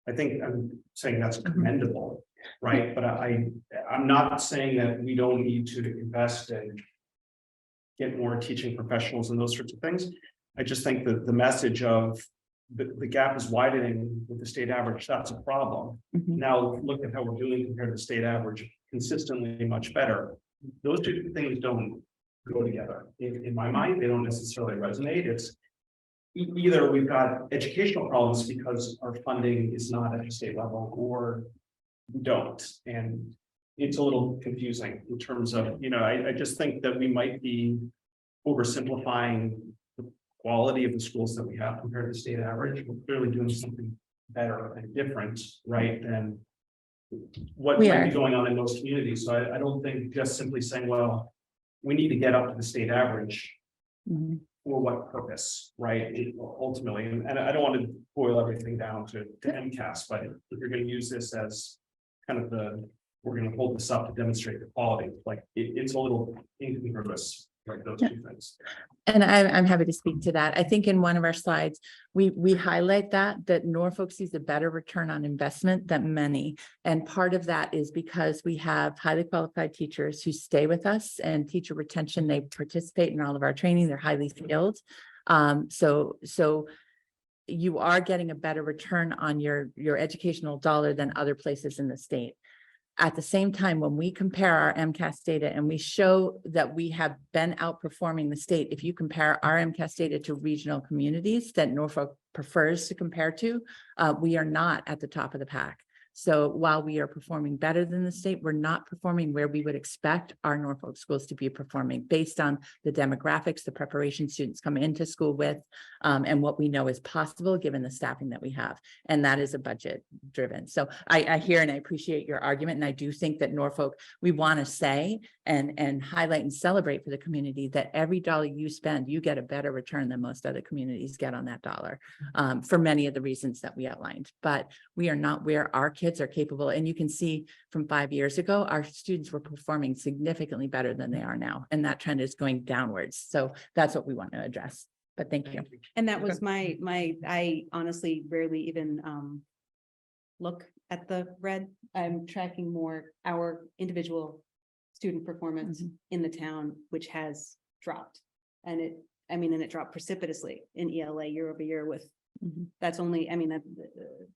I think I'm saying that's commendable, right? But I'm not saying that we don't need to invest and get more teaching professionals and those sorts of things. I just think that the message of the gap is widening with the state average, that's a problem. Mhm. Now look at how we're doing compared to the state average, consistently much better. Those two things don't go together. In my mind, they don't necessarily resonate. It's either we've got educational problems because our funding is not at the state level, or we don't. And it's a little confusing in terms of, I just think that we might be oversimplifying the quality of the schools that we have compared to the state average. We're clearly doing something better and different, right, than what We might are. be going on in most communities. So I don't think just simply saying, well, we need to get up to the state average. Mhm. For what purpose, right? Ultimately, and I don't want to boil everything down to MCAS, but if you're going to use this as kind of we're going to hold this up to demonstrate the quality, like it's a little incongruous, like those two things. And I'm happy to speak to that. I think in one of our slides, we highlight that Norfolk sees a better return on investment than many. And part of that is because we have highly qualified teachers who stay with us, and teacher retention, they participate in all of our training, they're highly skilled. So you are getting a better return on your educational dollar than other places in the state. At the same time, when we compare our MCAS data and we show that we have been outperforming the state, if you compare our MCAS data to regional communities that Norfolk prefers to compare to, we are not at the top of the pack. So while we are performing better than the state, we're not performing where we would expect our Norfolk schools to be performing based on the demographics, the preparation students come into school with, and what we know is possible given the staffing that we have. And that is a budget driven. So I hear and I appreciate your argument. And I do think that Norfolk, we want to say and highlight and celebrate for the community that every dollar you spend, you get a better return than most other communities get on that dollar, for many of the reasons that we outlined. But we are not where our kids are capable. And you can see from 5 years ago, our students were performing significantly better than they are now. And that trend is going downwards. So that's what we want to address. But thank you. And that was I honestly rarely even look at the red. I'm tracking more our individual student performance in the town, which has dropped. And it dropped precipitously in ELA year over year with, that's only,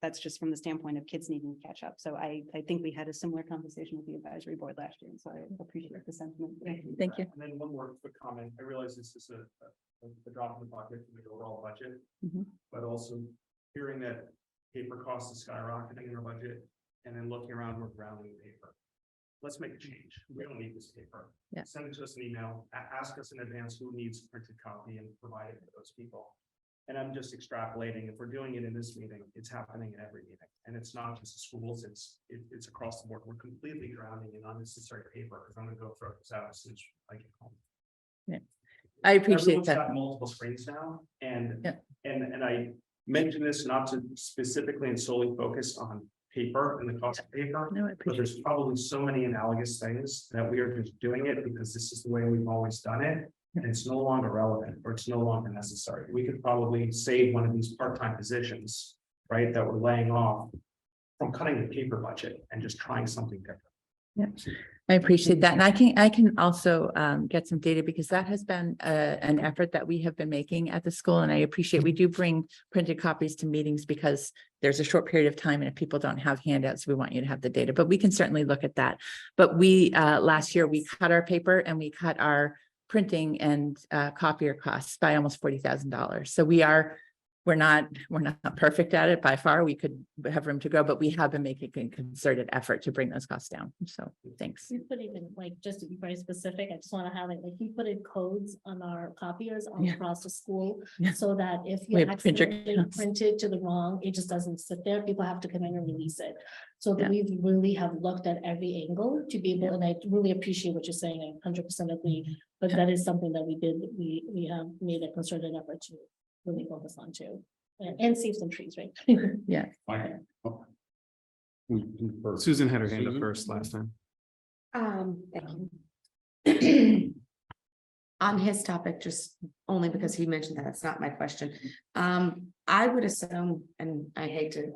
that's just from the standpoint of kids needing to catch up. So I think we had a similar conversation with the advisory board last year. And so I appreciate the sentiment. Thank you. And then one more quick comment. I realize this is a drop in the bucket for the overall budget, but also hearing that paper costs is skyrocketing in our budget and then looking around, we're rounding paper. Let's make a change. We don't need this paper. Yeah. Send it to us an email, ask us in advance who needs a printed copy and provide it to those people. And I'm just extrapolating. If we're doing it in this meeting, it's happening in every meeting. And it's not just the schools, it's across the board. We're completely drowning in unnecessary paper because I'm gonna go throw this out as soon as I get home. Yeah, I appreciate Everyone's that. got multiple screens now, and Yeah. and I mentioned this not to specifically and solely focus on paper and the cost of paper, No, I but appreciate there's probably so many analogous things that we are just doing it because this is the way we've always done it. And it's no longer relevant or it's no longer necessary. We could probably save one of these part-time positions, right, that we're laying off from cutting the paper budget and just trying something different. Yeah, I appreciate that. And I can also get some data because that has been an effort that we have been making at the school. And I appreciate we do bring printed copies to meetings because there's a short period of time. And if people don't have handouts, we want you to have the data, but we can certainly look at that. But we last year, we cut our paper and we cut our printing and copier costs by almost $40,000. So we're not perfect at it by far. We could have room to grow, but we have been making a concerted effort to bring those costs down. So thanks. We put even just to be very specific, I just want to highlight, we put in codes on our copiers all Yeah. across the school. Yeah. So that if We you have printer accidentally counts. printed to the wrong, it just doesn't sit there. People have to come in and release it. So that Yeah. we really have looked at every angle to be able, and I really appreciate what you're saying. I 100% agree. But that is something that we did, we have made a concerted effort to really focus on too. And save some trees, right? Yeah. Susan had her hand up Susan? first last time. Thank you. On his topic, just only because he mentioned that, it's not my question. I would assume, and I hate to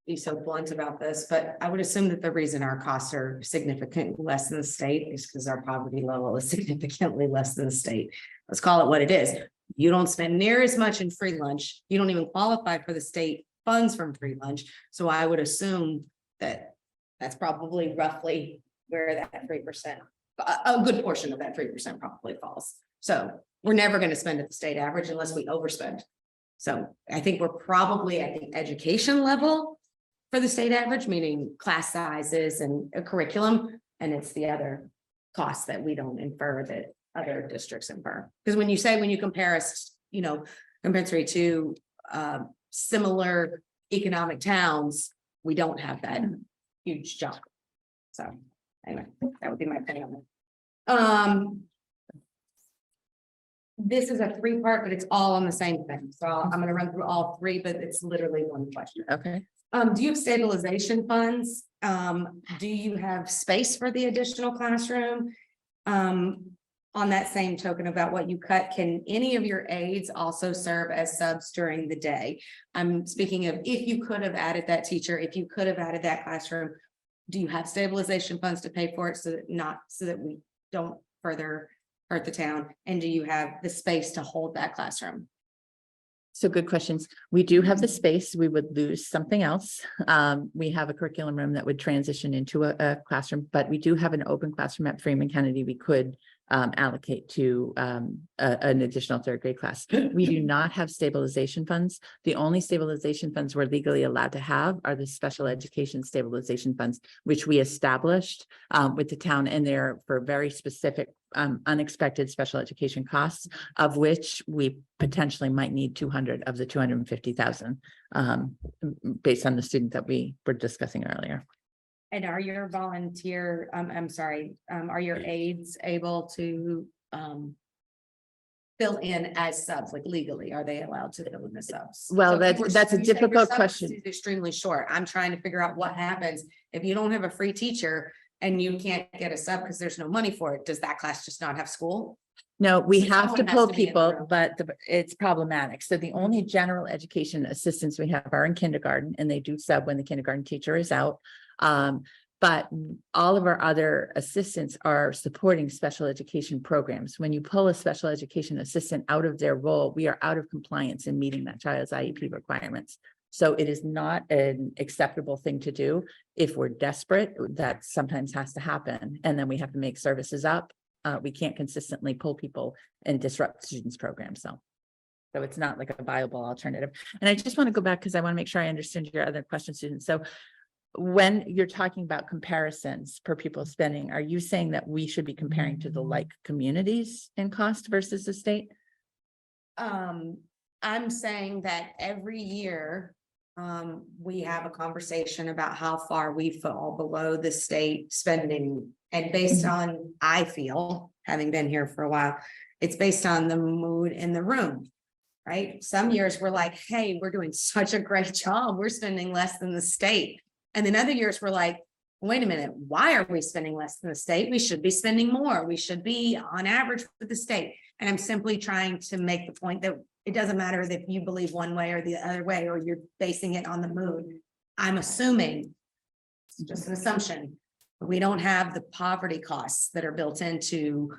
be so blunt about this, but I would assume that the reason our costs are significantly less than the state is because our poverty level is significantly less than the state. Let's call it what it is. You don't spend near as much in free lunch. You don't even qualify for the state funds from free lunch. So I would assume that that's probably roughly where that 3%, a good portion of that 3% probably falls. So we're never going to spend at the state average unless we overspend. So I think we're probably at the education level for the state average, meaning class sizes and a curriculum, and it's the other costs that we don't infer that other districts infer. Because when you compare us, compensatory to similar economic towns, we don't have that huge jump. So anyway, that would be my opinion on it. This is a 3-part, but it's all on the same thing. So I'm going to run through all 3, but it's literally one question. Okay. Do you have stabilization funds? Do you have space for the additional classroom? On that same token about what you cut, can any of your aides also serve as subs during the day? I'm speaking of if you could have added that teacher, if you could have added that classroom, do you have stabilization funds to pay for it so that we don't further hurt the town? And do you have the space to hold that classroom? So good questions. We do have the space. We would lose something else. We have a curriculum room that would transition into a classroom, but we do have an open classroom at Freeman Kennedy. We could allocate to an additional third grade class. We do not have stabilization funds. The only stabilization funds we're legally allowed to have are the special education stabilization funds, which we established with the town, and they're for very specific unexpected special education costs, of which we potentially might need 200 of the 250,000 based on the student that we were discussing earlier. And are your volunteer, I'm sorry, are your aides able to fill in as subs, like legally, are they allowed to fill in the subs? Well, So if you were- that's a you said your difficult sub question. is Extremely short. I'm trying to figure out what happens if you don't have a free teacher and you can't get a sub because there's no money for it. Does that class just not have school? No, we So have to someone has pull to be in the people, room. but it's problematic. So the only general education assistants we have are in kindergarten, and they do sub when the kindergarten teacher is out. But all of our other assistants are supporting special education programs. When you pull a special education assistant out of their role, we are out of compliance in meeting that child's IEP requirements. So it is not an acceptable thing to do. If we're desperate, that sometimes has to happen, and then we have to make services up. We can't consistently pull people and disrupt students' programs, so it's not like a viable alternative. And I just want to go back because I want to make sure I understood your other question, Susan. So when you're talking about comparisons per pupil spending, are you saying that we should be comparing to the like communities in cost versus the state? I'm saying that every year, we have a conversation about how far we fall below the state spending. And based on, I feel, having been here for a while, it's based on the mood in the room. Right? Some years we're like, hey, we're doing such a great job. We're spending less than the state. And then other years we're like, wait a minute, why are we spending less than the state? We should be spending more. We should be on average with the state. And I'm simply trying to make the point that it doesn't matter if you believe one way or the other way, or you're basing it on the mood. I'm assuming, it's just an assumption, we don't have the poverty costs that are built into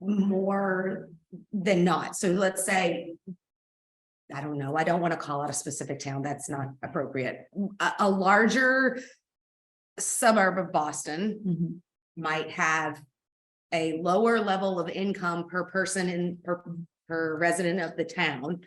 more than not. So let's say, I don't know, I don't want to call out a specific town, that's not appropriate. A larger suburb of Boston might have a lower level of income per person in per resident of the town.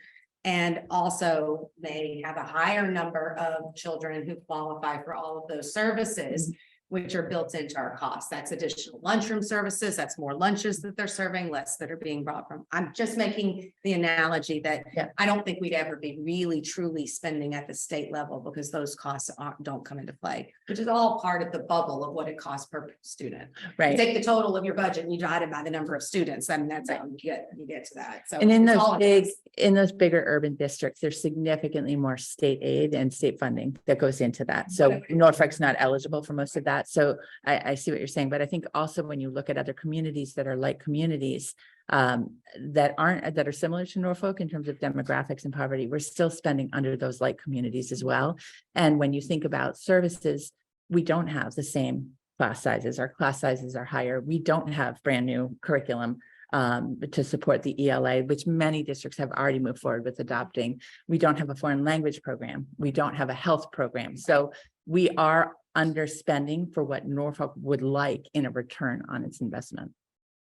And also they have a higher number of children who qualify for all of those services, which are built into our costs. That's additional lunchroom services. That's more lunches that they're serving, less that are being brought from. I'm just making the analogy that Yeah. I don't think we'd ever be really truly spending at the state level because those costs don't come into play, which is all part of the bubble of what it costs per student. You Right. take the total of your budget and you divide it by the number of students, and that's how you get to that. So And in it's all those bigger urban districts, there's significantly more state aid and state funding that goes into that. So Norfolk's not eligible for most of that. So I see what you're saying, but I think also when you look at other communities that are like communities that are similar to Norfolk in terms of demographics and poverty, we're still spending under those like communities as well. And when you think about services, we don't have the same class sizes. Our class sizes are higher. We don't have brand new curriculum to support the ELA, which many districts have already moved forward with adopting. We don't have a foreign language program. We don't have a health program. So we are underspending for what Norfolk would like in a return on its investment.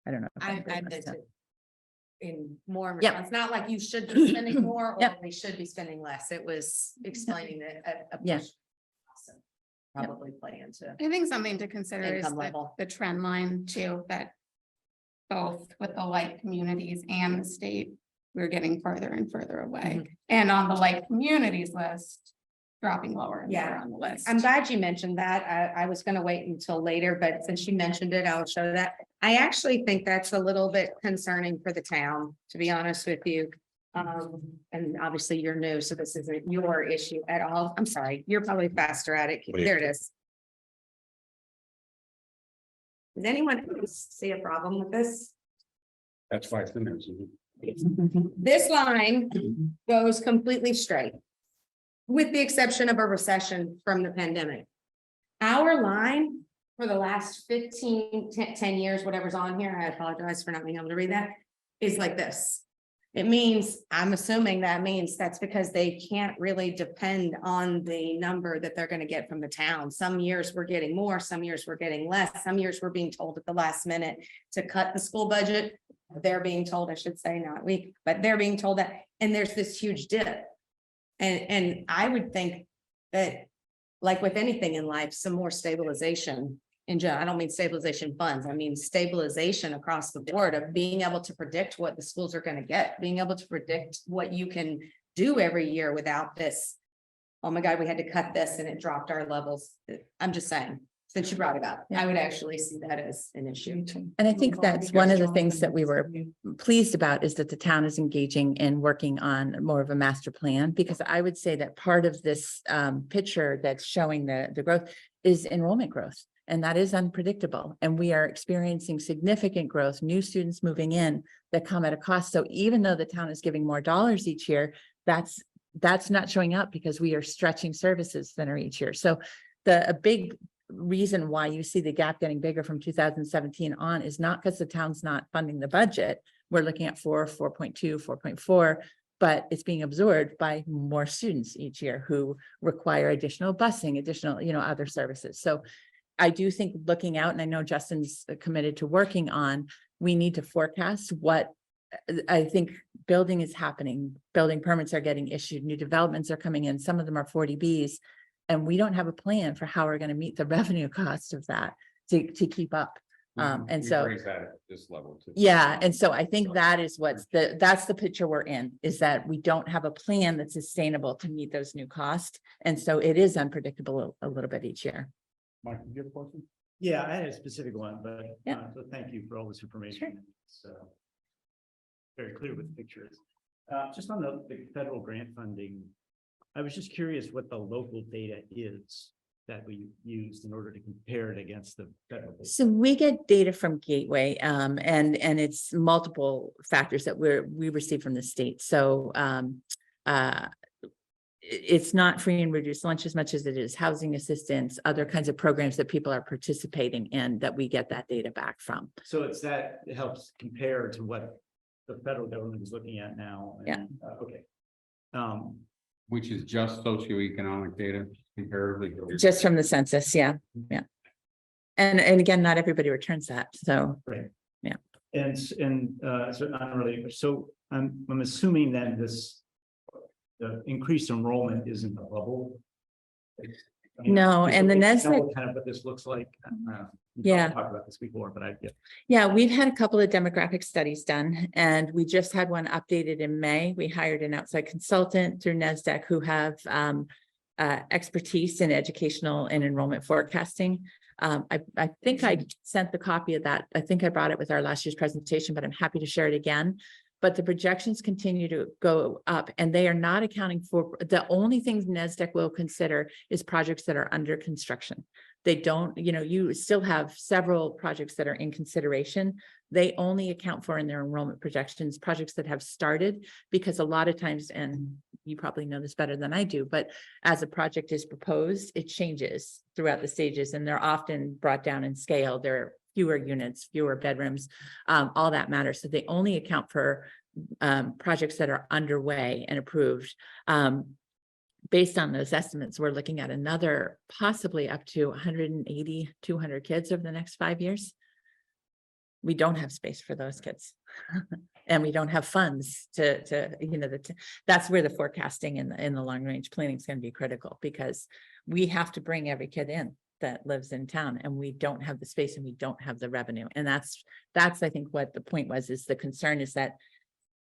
I don't know. if I that makes meant sense. it in more, Yep. it's not like you should be spending more or Yep. we should be spending less. It was explaining that Yeah. also probably play into. I think something to consider is Income level. the trend line too, that both with the like communities and the state, we're getting further and further away. And on the like communities list, dropping lower and lower Yeah. on the list. I'm glad you mentioned that. I was gonna wait until later, but since you mentioned it, I'll show that. I actually think that's a little bit concerning for the town, to be honest with you. And obviously you're new, so this isn't your issue at all. I'm sorry, you're probably faster at it. Wait. There it is. Does anyone see a problem with this? That's why it's in there. Susan. This line goes completely straight. With the exception of a recession from the pandemic. Our line for the last 10 years, whatever's on here, I apologize for not being able to read that, is like this. It means, I'm assuming that means that's because they can't really depend on the number that they're gonna get from the town. Some years we're getting more, some years we're getting less, some years we're being told at the last minute to cut the school budget. They're being told, I should say, not we, but they're being told that, and there's this huge dip. And I would think that, like with anything in life, some more stabilization. In general, I don't mean stabilization funds, I mean stabilization across the board of being able to predict what the schools are gonna get, being able to predict what you can do every year without this. Oh my God, we had to cut this and it dropped our levels. I'm just saying, since you brought it up, I would actually see that as an issue. And I think that's one of the things that we were pleased about is that the town is engaging in working on more of a master plan, because I would say that part of this picture that's showing the growth is enrollment growth. And that is unpredictable. And we are experiencing significant growth, new students moving in that come at a cost. So even though the town is giving more dollars each year, that's not showing up because we are stretching services thinner each year. So a big reason why you see the gap getting bigger from 2017 on is not because the town's not funding the budget. We're looking at 4.2, 4.4, but it's being absorbed by more students each year who require additional busing, additional, other services. So I do think looking out, and I know Justin's committed to working on, we need to forecast what I think building is happening. Building permits are getting issued, new developments are coming in, some of them are 40Bs. And we don't have a plan for how we're going to meet the revenue cost of that to keep up. And so, Raise that at this level too. yeah, and so I think that is that's the picture we're in, is that we don't have a plan that's sustainable to meet those new costs. And so it is unpredictable a little bit each year. Mike, do you have a question? Yeah, I had a specific one, but Yeah. so thank you for all this information. Sure. It's very clear with pictures. Just on the federal grant funding, I was just curious what the local data is that we used in order to compare it against the federal. data. So we get data from Gateway, and it's multiple factors that we receive from the state. So it's not free and reduced lunch as much as it is housing assistance, other kinds of programs that people are participating in that we get that data back from. So it's that it helps compare to what the federal government is looking at now. Yeah. Okay. Which is just socioeconomic data comparatively. Just from the census, yeah. And again, not everybody returns that, so. And so unrelated, so I'm assuming that the increased enrollment isn't a bubble. I mean, No, just and the know NESDEC kind of what this looks like. We've Yeah. Talked about this before, but Yeah, we've had a couple of demographic studies done, and we just had one updated in May. We hired an outside consultant through NESDEC who have expertise in educational and enrollment forecasting. I think I sent the copy of that. I think I brought it with our last year's presentation, but I'm happy to share it again. But the projections continue to go up, and they are not accounting for, the only things NESDEC will consider is projects that are under construction. They don't, you still have several projects that are in consideration. They only account for in their enrollment projections, projects that have started, because a lot of times, and you probably know this better than I do, but as a project is proposed, it changes throughout the stages, and they're often brought down in scale. There are fewer units, fewer bedrooms, all that matters. So they only account for projects that are underway and approved. Based on those estimates, we're looking at another possibly up to 180, 200 kids over the next 5 years. We don't have space for those kids. And we don't have funds that's where the forecasting in the long range planning is going to be critical, because we have to bring every kid in that lives in town, and we don't have the space and we don't have the revenue. And that's I think what the point was, is the concern is that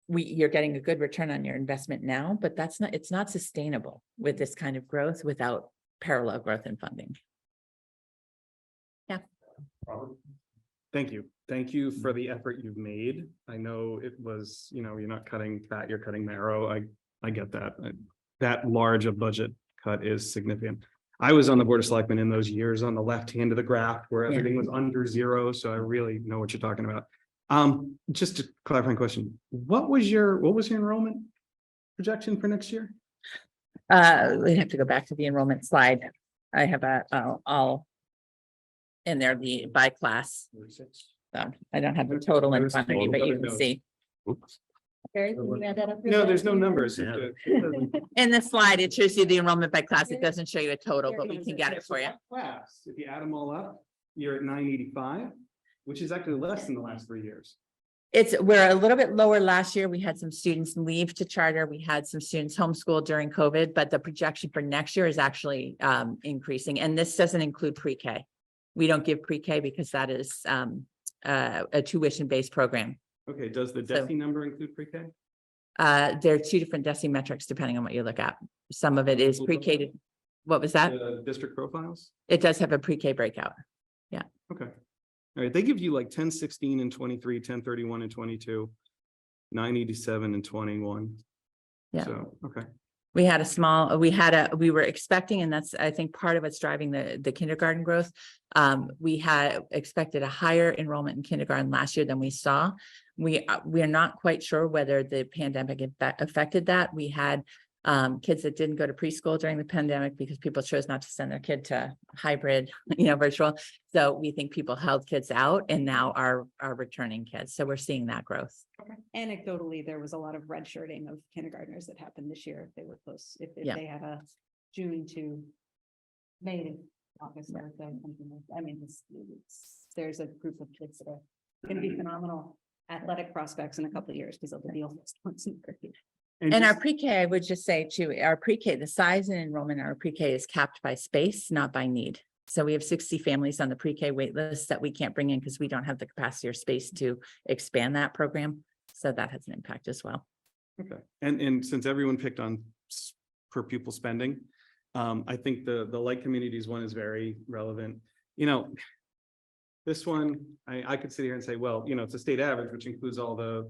you're getting a good return on your investment now, but it's not sustainable with this kind of growth without parallel growth in funding. Yeah. Thank you. Thank you for the effort you've made. I know it was, you're not cutting fat, you're cutting marrow. I get that. That large a budget cut is significant. I was on the Board of Selectmen in those years on the left hand of the graph where Yeah. everything was under zero. So I really know what you're talking about. Just a clarifying question. What was your enrollment projection for next year? We'd have to go back to the enrollment slide. I have all in there, the by class. So I don't have the total in front of me, but you can see. Oops. Barry, can you add that up? No, there's no numbers. Yeah. In the slide, it shows you the enrollment by class. It doesn't show you a total, but we can get it for you. Class, if you add them all up, you're at 985, which is actually less than the last 3 years. We're a little bit lower last year. We had some students leave to charter. We had some students homeschooled during COVID, but the projection for next year is actually increasing. And this doesn't include pre-K. We don't give pre-K because that is a tuition-based program. Okay, does the So- DESI number include pre-K? There are two different DESI metrics depending on what you look at. Some of it is pre-K to, what was that? The district profiles? It does have a pre-K breakout. Okay. All right, they give you like 1016 and 23, 1031 and 22, 987 and 21. Yeah. So, okay. We had we were expecting, and that's, I think, part of what's driving the kindergarten growth. We had expected a higher enrollment in kindergarten last year than we saw. We are not quite sure whether the pandemic affected that. We had kids that didn't go to preschool during the pandemic because people chose not to send their kid to hybrid, virtual. So we think people held kids out and now are returning kids. So we're seeing that growth. Anecdotally, there was a lot of redshirting of kindergartners that happened this year. If they were close, if Yeah. they had a June to May to August or something like that. I mean, there's a group of kids that are going to be phenomenal athletic prospects in a couple of years because they'll be the oldest ones in the group. And our pre-K, I would just say too, our pre-K, the size and enrollment in our pre-K is capped by space, not by need. So we have 60 families on the pre-K wait list that we can't bring in because we don't have the capacity or space to expand that program. So that has an impact as well. Okay, and since everyone picked on per pupil spending, I think the like communities one is very relevant. This one, I could sit here and say, well, it's a state average, which includes all the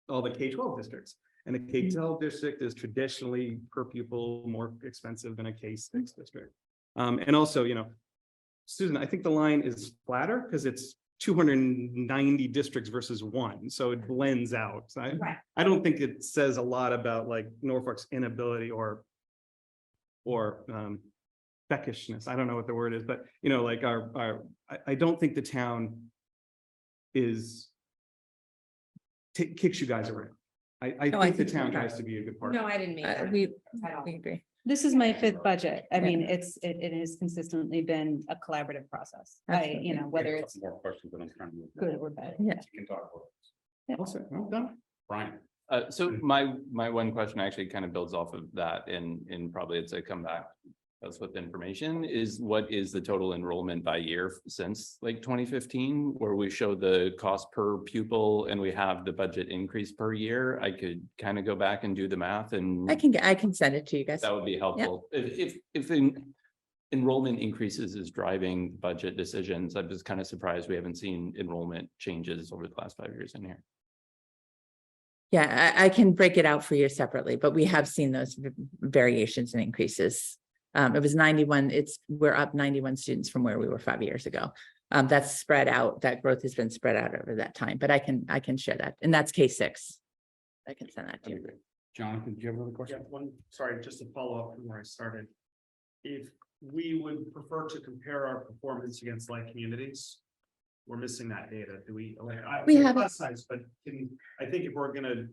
K-12 districts. And a K-12 district is traditionally per pupil more expensive than a K-6 district. And also, Susan, I think the line is flatter because it's 290 districts versus one, so it blends out. So I don't think it says a lot about like Norfolk's inability or beckishness. I don't know what the word is, but like I don't think the town kicks you guys around. I No, I think the think town you're tries to be a good partner. No, I didn't mean that. We at all. agree. This is my fifth budget. I Yeah. mean, it has consistently been a collaborative process. Absolutely. Whether it's More questions that I'm trying to. good or bad. Yeah. You can talk about. Also, well done. Brian. So my one question actually kind of builds off of that and probably it's a comeback. That's with information is what is the total enrollment by year since like 2015, where we show the cost per pupil and we have the budget increase per year. I could kind of go back and do the math and I can send it to you guys. that would be helpful. If enrollment increases is driving budget decisions, I'm just kind of surprised we haven't seen enrollment changes over the last 5 years in here. Yeah, I can break it out for you separately, but we have seen those variations and increases. It was 91, we're up 91 students from where we were 5 years ago. That's spread out, that growth has been spread out over that time, but I can share that, and that's K-6. I can send that to you. Jonathan, do you have another question? Sorry, just to follow up from where I started. If we would prefer to compare our performance against like communities, we're missing that data. Do we? We have it. class size, but I think if we're gonna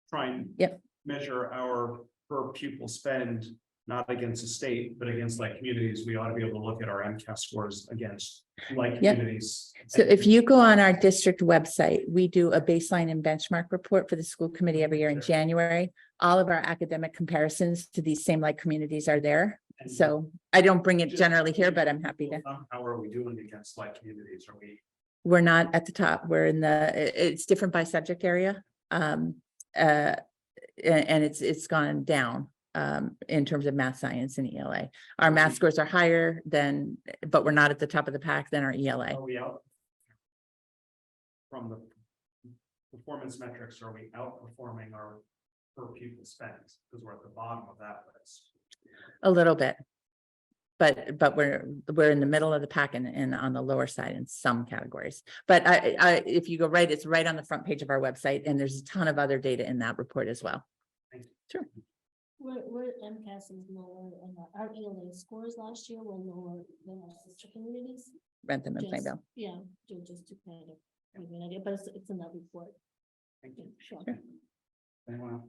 try and Yep. measure our per pupil spend, not against the state, but against like communities, we ought to be able to look at our MCAS scores against like Yep. communities. So if you go on our district website, we do a baseline and benchmark report for the school committee every year in January. All of our academic comparisons to these same like communities are there. So I don't bring it generally here, but I'm happy to. How are we doing against like communities? Are we? We're not at the top. We're in it's different by subject area. And it's gone down in terms of math, science and ELA. Our math scores are higher than, but we're not at the top of the pack than our ELA. Are we out? From the performance metrics, are we outperforming our per pupil spends? Because we're at the bottom of that list. A little bit. But we're in the middle of the pack and on the lower side in some categories. But if you go right, it's right on the front page of our website, and there's a ton of other data in that report as well. Sure. We're MCAS is lower and our ELA scores last year were lower than our sister communities. Rentham and Just- Plainville. Yeah, just to kind of give you an idea, but it's in that report. Sure. Anyone else?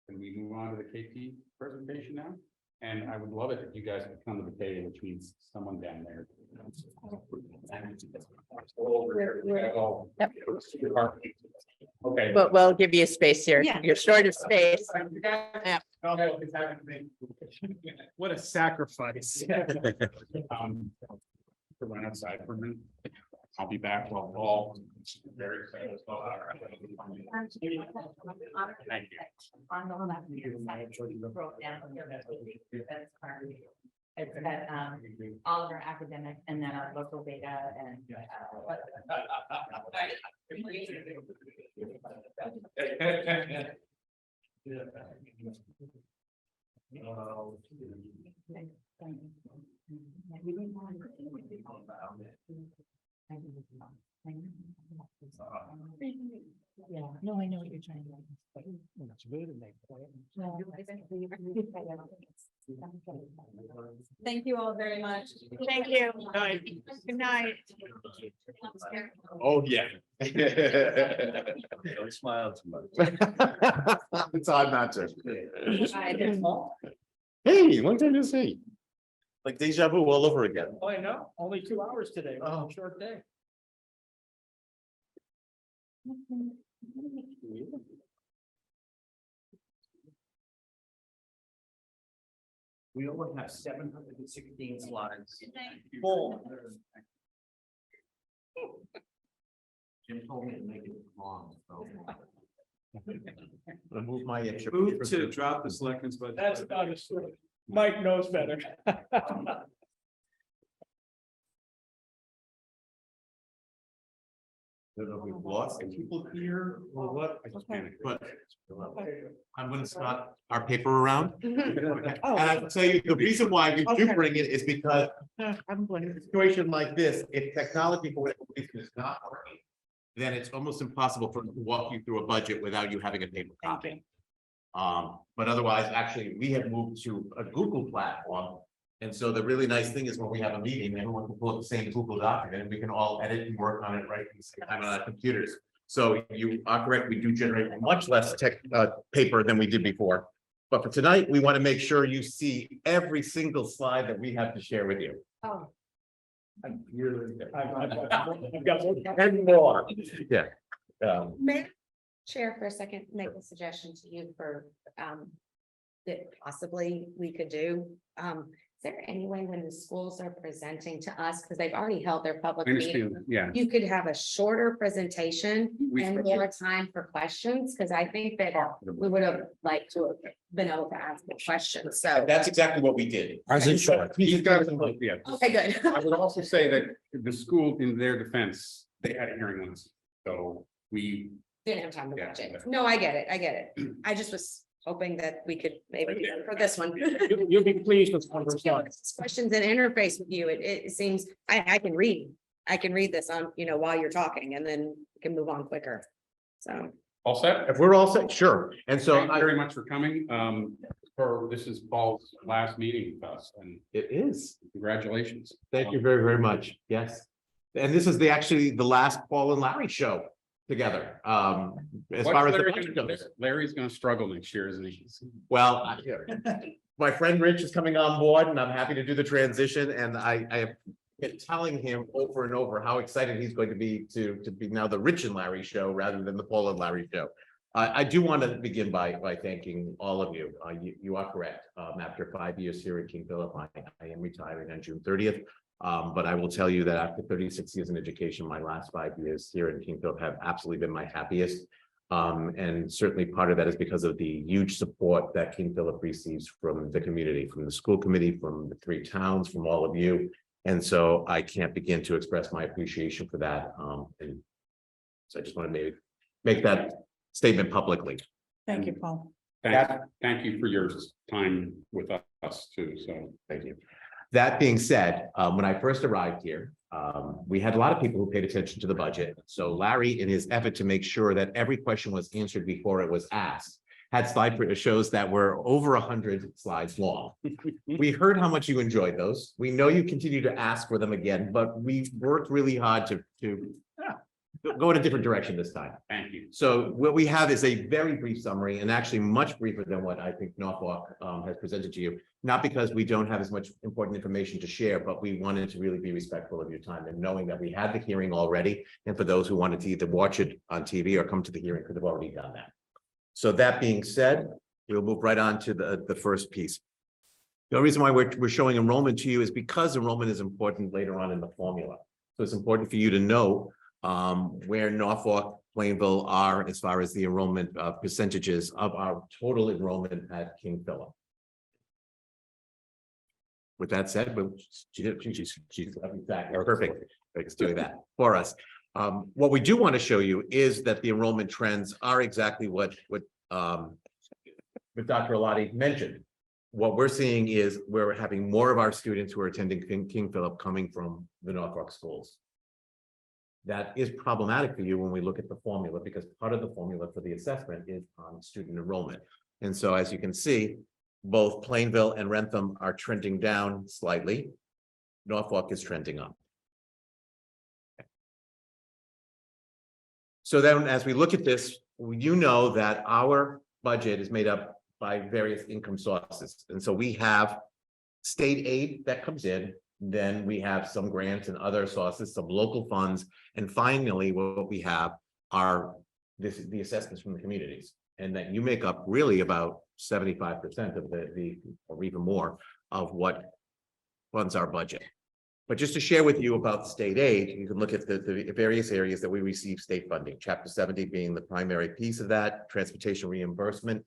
Can we move on to the KP presentation now? And I would love it if you guys could come to the table, which means someone down there. Yep. Okay. But we'll give you space here. Yeah. You're short of space. What a sacrifice. To run outside for a minute. I'll be back while all. Very excited. Thank you. Broke down. It's got all of our academic and then our local data and. Yeah, no, I know what you're trying to. Thank you all very much. Thank you. Good night. Oh, yeah. Don't smile too much. It's hard not to. Hey, long time no see. Like deja vu all over again. Oh, I know, only 2 hours today, Oh. short day. We only have 716 slides. Full. Jim told me to make it long, so. Remove my extra. Move to drop the selectmen's budget. That's about it. Mike knows better. I don't know if we've lost people here or what, but I'm gonna start our paper around. And I can tell you, the reason why we do bring it is because in a situation like this, if technology for whatever reason is not working, then it's almost impossible for us to walk you through a budget without you having a paper copy. But otherwise, actually, we have moved to a Google platform. And so the really nice thing is when we have a meeting, everyone can pull up the same Google document and we can all edit and work on it right at the same time on our computers. So you are correct, we do generate much less paper than we did before. But for tonight, we want to make sure you see every single slide that we have to share with you. Oh, I've got more. And more. Yeah. May I Chair, for a second, make a suggestion to you for, that possibly we could do. Is there any way when the schools are presenting to us, because they've already held their public I meeting, understand, yeah. you could have a shorter presentation We- and more time for questions, because I think that we would have liked to have been able to ask the questions, so. That's exactly what we did. He's got it, yeah. Okay, good. I would also say that the school, in their defense, they had a hearing on this, so we. Didn't have time to Yeah. watch it. No, I get it. I just was hoping that we could maybe do that for this one. You'll be pleased with what we're Yeah, it's questions and interface with you. It seems, I can read this on, while you're talking and then we can move on quicker. So. All set? If we're all set, sure. And so Thank you very much for coming. This is Paul's last meeting with us, and it is. congratulations. Thank you very, very much. Yes. And this is actually the last Paul and Larry show together. As far as the budget goes. Larry's gonna struggle next year, isn't he? Well, my friend Rich is coming on board and I'm happy to do the transition and I have been telling him over and over how excited he's going to be now the Rich and Larry show rather than the Paul and Larry show. I do want to begin by thanking all of you. You are correct. After 5 years here at King Philip, I am retiring on June 30th. But I will tell you that after 36 years in education, my last 5 years here in King Philip have absolutely been my happiest. And certainly part of that is because of the huge support that King Philip receives from the community, from the school committee, from the 3 towns, from all of you. And so I can't begin to express my appreciation for that. And so I just want to make that statement publicly. Thank you, Paul. Thank you for your time with us too, so. Thank you. That being said, when I first arrived here, we had a lot of people who paid attention to the budget. So Larry, in his effort to make sure that every question was answered before it was asked, had slide shows that were over 100 slides long. We heard how much you enjoyed those. We know you continue to ask for them again, but we worked really hard to go in a different direction this time. Thank you. So what we have is a very brief summary and actually much briefer than what I think Norfolk has presented to you. Not because we don't have as much important information to share, but we wanted to really be respectful of your time and knowing that we had the hearing already. And for those who wanted to either watch it on TV or come to the hearing, could have already done that. So that being said, we'll move right on to the first piece. The reason why we're showing enrollment to you is because enrollment is important later on in the formula. So it's important for you to know where Norfolk, Plainville are as far as the enrollment percentages of our total enrollment at King Philip. With that said, she's perfect. It's doing that for us. What we do want to show you is that the enrollment trends are exactly what Dr. Alati mentioned. What we're seeing is we're having more of our students who are attending King Philip coming from the Norfolk schools. That is problematic for you when we look at the formula, because part of the formula for the assessment is on student enrollment. And so as you can see, both Plainville and Rentham are trending down slightly. Norfolk is trending up. So then as we look at this, you know that our budget is made up by various income sources. And so we have state aid that comes in, then we have some grants and other sources, some local funds. And finally, what we have are the assessments from the communities. And that you make up really about 75% of the or even more of what funds our budget. But just to share with you about state aid, you can look at the various areas that we receive state funding, Chapter 70 being the primary piece of that, transportation reimbursement,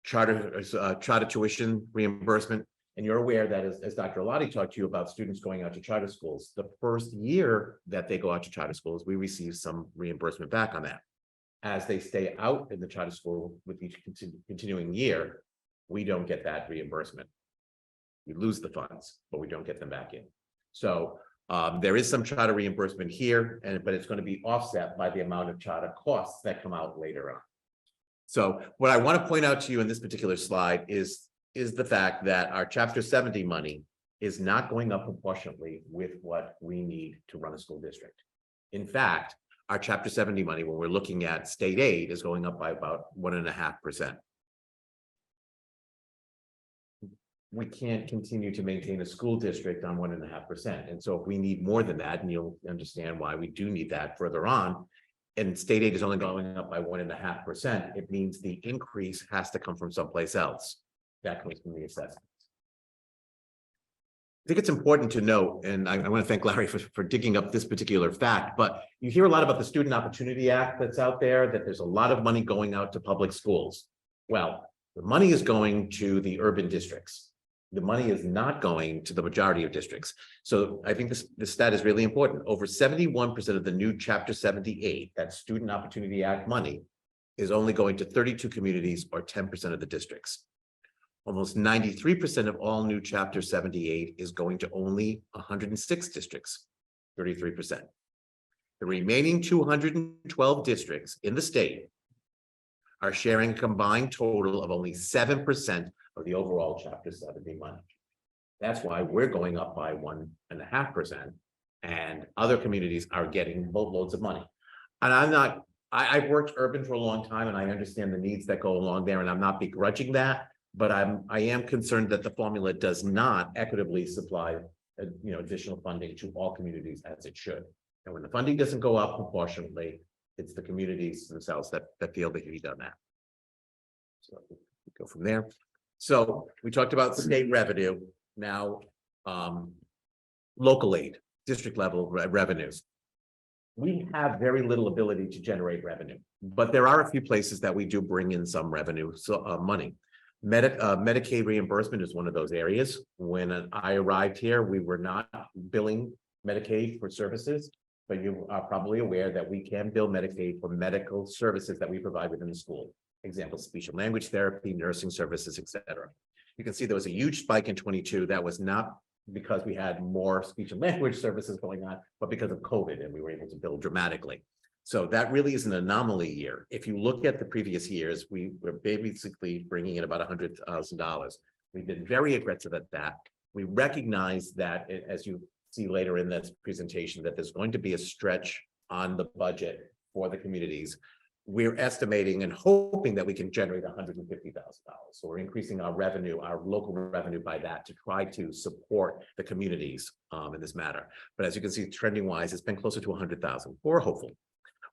charter tuition reimbursement. And you're aware that as Dr. Alati talked to you about students going out to charter schools, the first year that they go out to charter schools, we receive some reimbursement back on that. As they stay out in the charter school with each continuing year, we don't get that reimbursement. We lose the funds, but we don't get them back in. So there is some charter reimbursement here, but it's going to be offset by the amount of charter costs that come out later on. So what I want to point out to you in this particular slide is the fact that our Chapter 70 money is not going up proportionately with what we need to run a school district. In fact, our Chapter 70 money, when we're looking at state aid, is going up by about 1.5%. We can't continue to maintain a school district on 1.5%. And so if we need more than that, and you'll understand why we do need that further on, and state aid is only going up by 1.5%, it means the increase has to come from someplace else. That comes from the assessments. I think it's important to note, and I want to thank Larry for digging up this particular fact, but you hear a lot about the Student Opportunity Act that's out there, that there's a lot of money going out to public schools. Well, the money is going to the urban districts. The money is not going to the majority of districts. So I think this stat is really important. Over 71% of the new Chapter 78, that Student Opportunity Act money, is only going to 32 communities or 10% of the districts. Almost 93% of all new Chapter 78 is going to only 106 districts, 33%. The remaining 212 districts in the state are sharing a combined total of only 7% of the overall Chapter 70 money. That's why we're going up by 1.5%, and other communities are getting boatloads of money. And I've worked urban for a long time, and I understand the needs that go along there, and I'm not begrudging that. But I am concerned that the formula does not equitably supply, additional funding to all communities as it should. And when the funding doesn't go up proportionately, it's the communities themselves that feel the heat on that. So we go from there. So we talked about state revenue. Now, local aid, district level revenues. We have very little ability to generate revenue, but there are a few places that we do bring in some revenue, money. Medicaid reimbursement is one of those areas. When I arrived here, we were not billing Medicaid for services, but you are probably aware that we can bill Medicaid for medical services that we provide within the school. Example, speech and language therapy, nursing services, etc. You can see there was a huge spike in 22. That was not because we had more speech and language services going on, but because of COVID, and we were able to bill dramatically. So that really is an anomaly year. If you look at the previous years, we were basically bringing in about $100,000. We've been very aggressive at that. We recognize that as you see later in this presentation that there's going to be a stretch on the budget for the communities. We're estimating and hoping that we can generate $150,000. So we're increasing our revenue, our local revenue by that to try to support the communities in this matter. But as you can see, trending wise, it's been closer to 100,000. We're hopeful.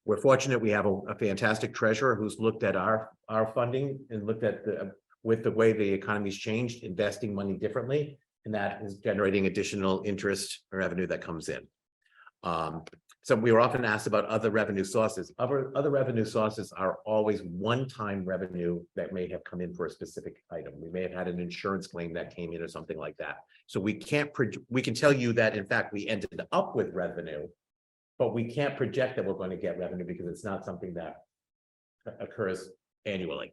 We're fortunate we have a fantastic treasurer who's looked at our funding and looked at with the way the economy's changed, investing money differently, and that is generating additional interest revenue that comes in. So we were often asked about other revenue sources. Other revenue sources are always one-time revenue that may have come in for a specific item. We may have had an insurance claim that came in or something like that. So we can tell you that in fact we ended up with revenue, but we can't project that we're going to get revenue because it's not something that occurs annually.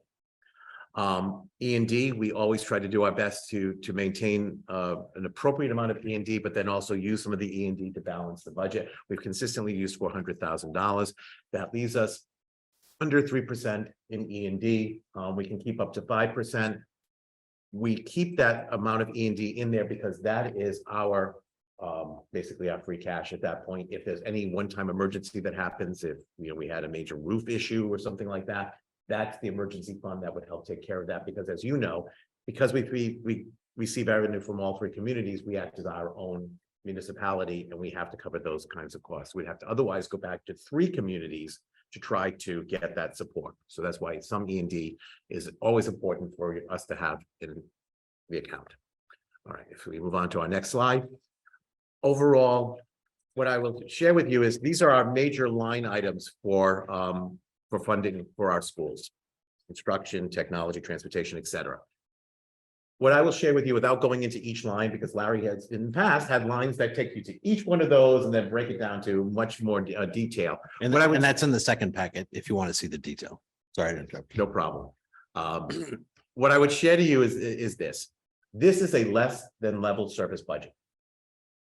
E&D, we always try to do our best to maintain an appropriate amount of E&D, but then also use some of the E&D to balance the budget. We've consistently used $400,000. That leaves us under 3% in E&D. We can keep up to 5%. We keep that amount of E&D in there because that is our basically our free cash at that point. If there's any one-time emergency that happens, if we had a major roof issue or something like that, that's the emergency fund that would help take care of that. Because as you know, because we receive revenue from all three communities, we act as our own municipality and we have to cover those kinds of costs. We'd have to otherwise go back to 3 communities to try to get that support. So that's why some E&D is always important for us to have in the account. All right, if we move on to our next slide. Overall, what I will share with you is these are our major line items for funding for our schools: instruction, technology, transportation, etc. What I will share with you without going into each line, because Larry has in the past had lines that take you to each one of those and then break it down to much more detail. And, and that's in the second packet if you want to see the detail. Sorry to interrupt. No problem. What I would share to you is this. This is a less than level service budget.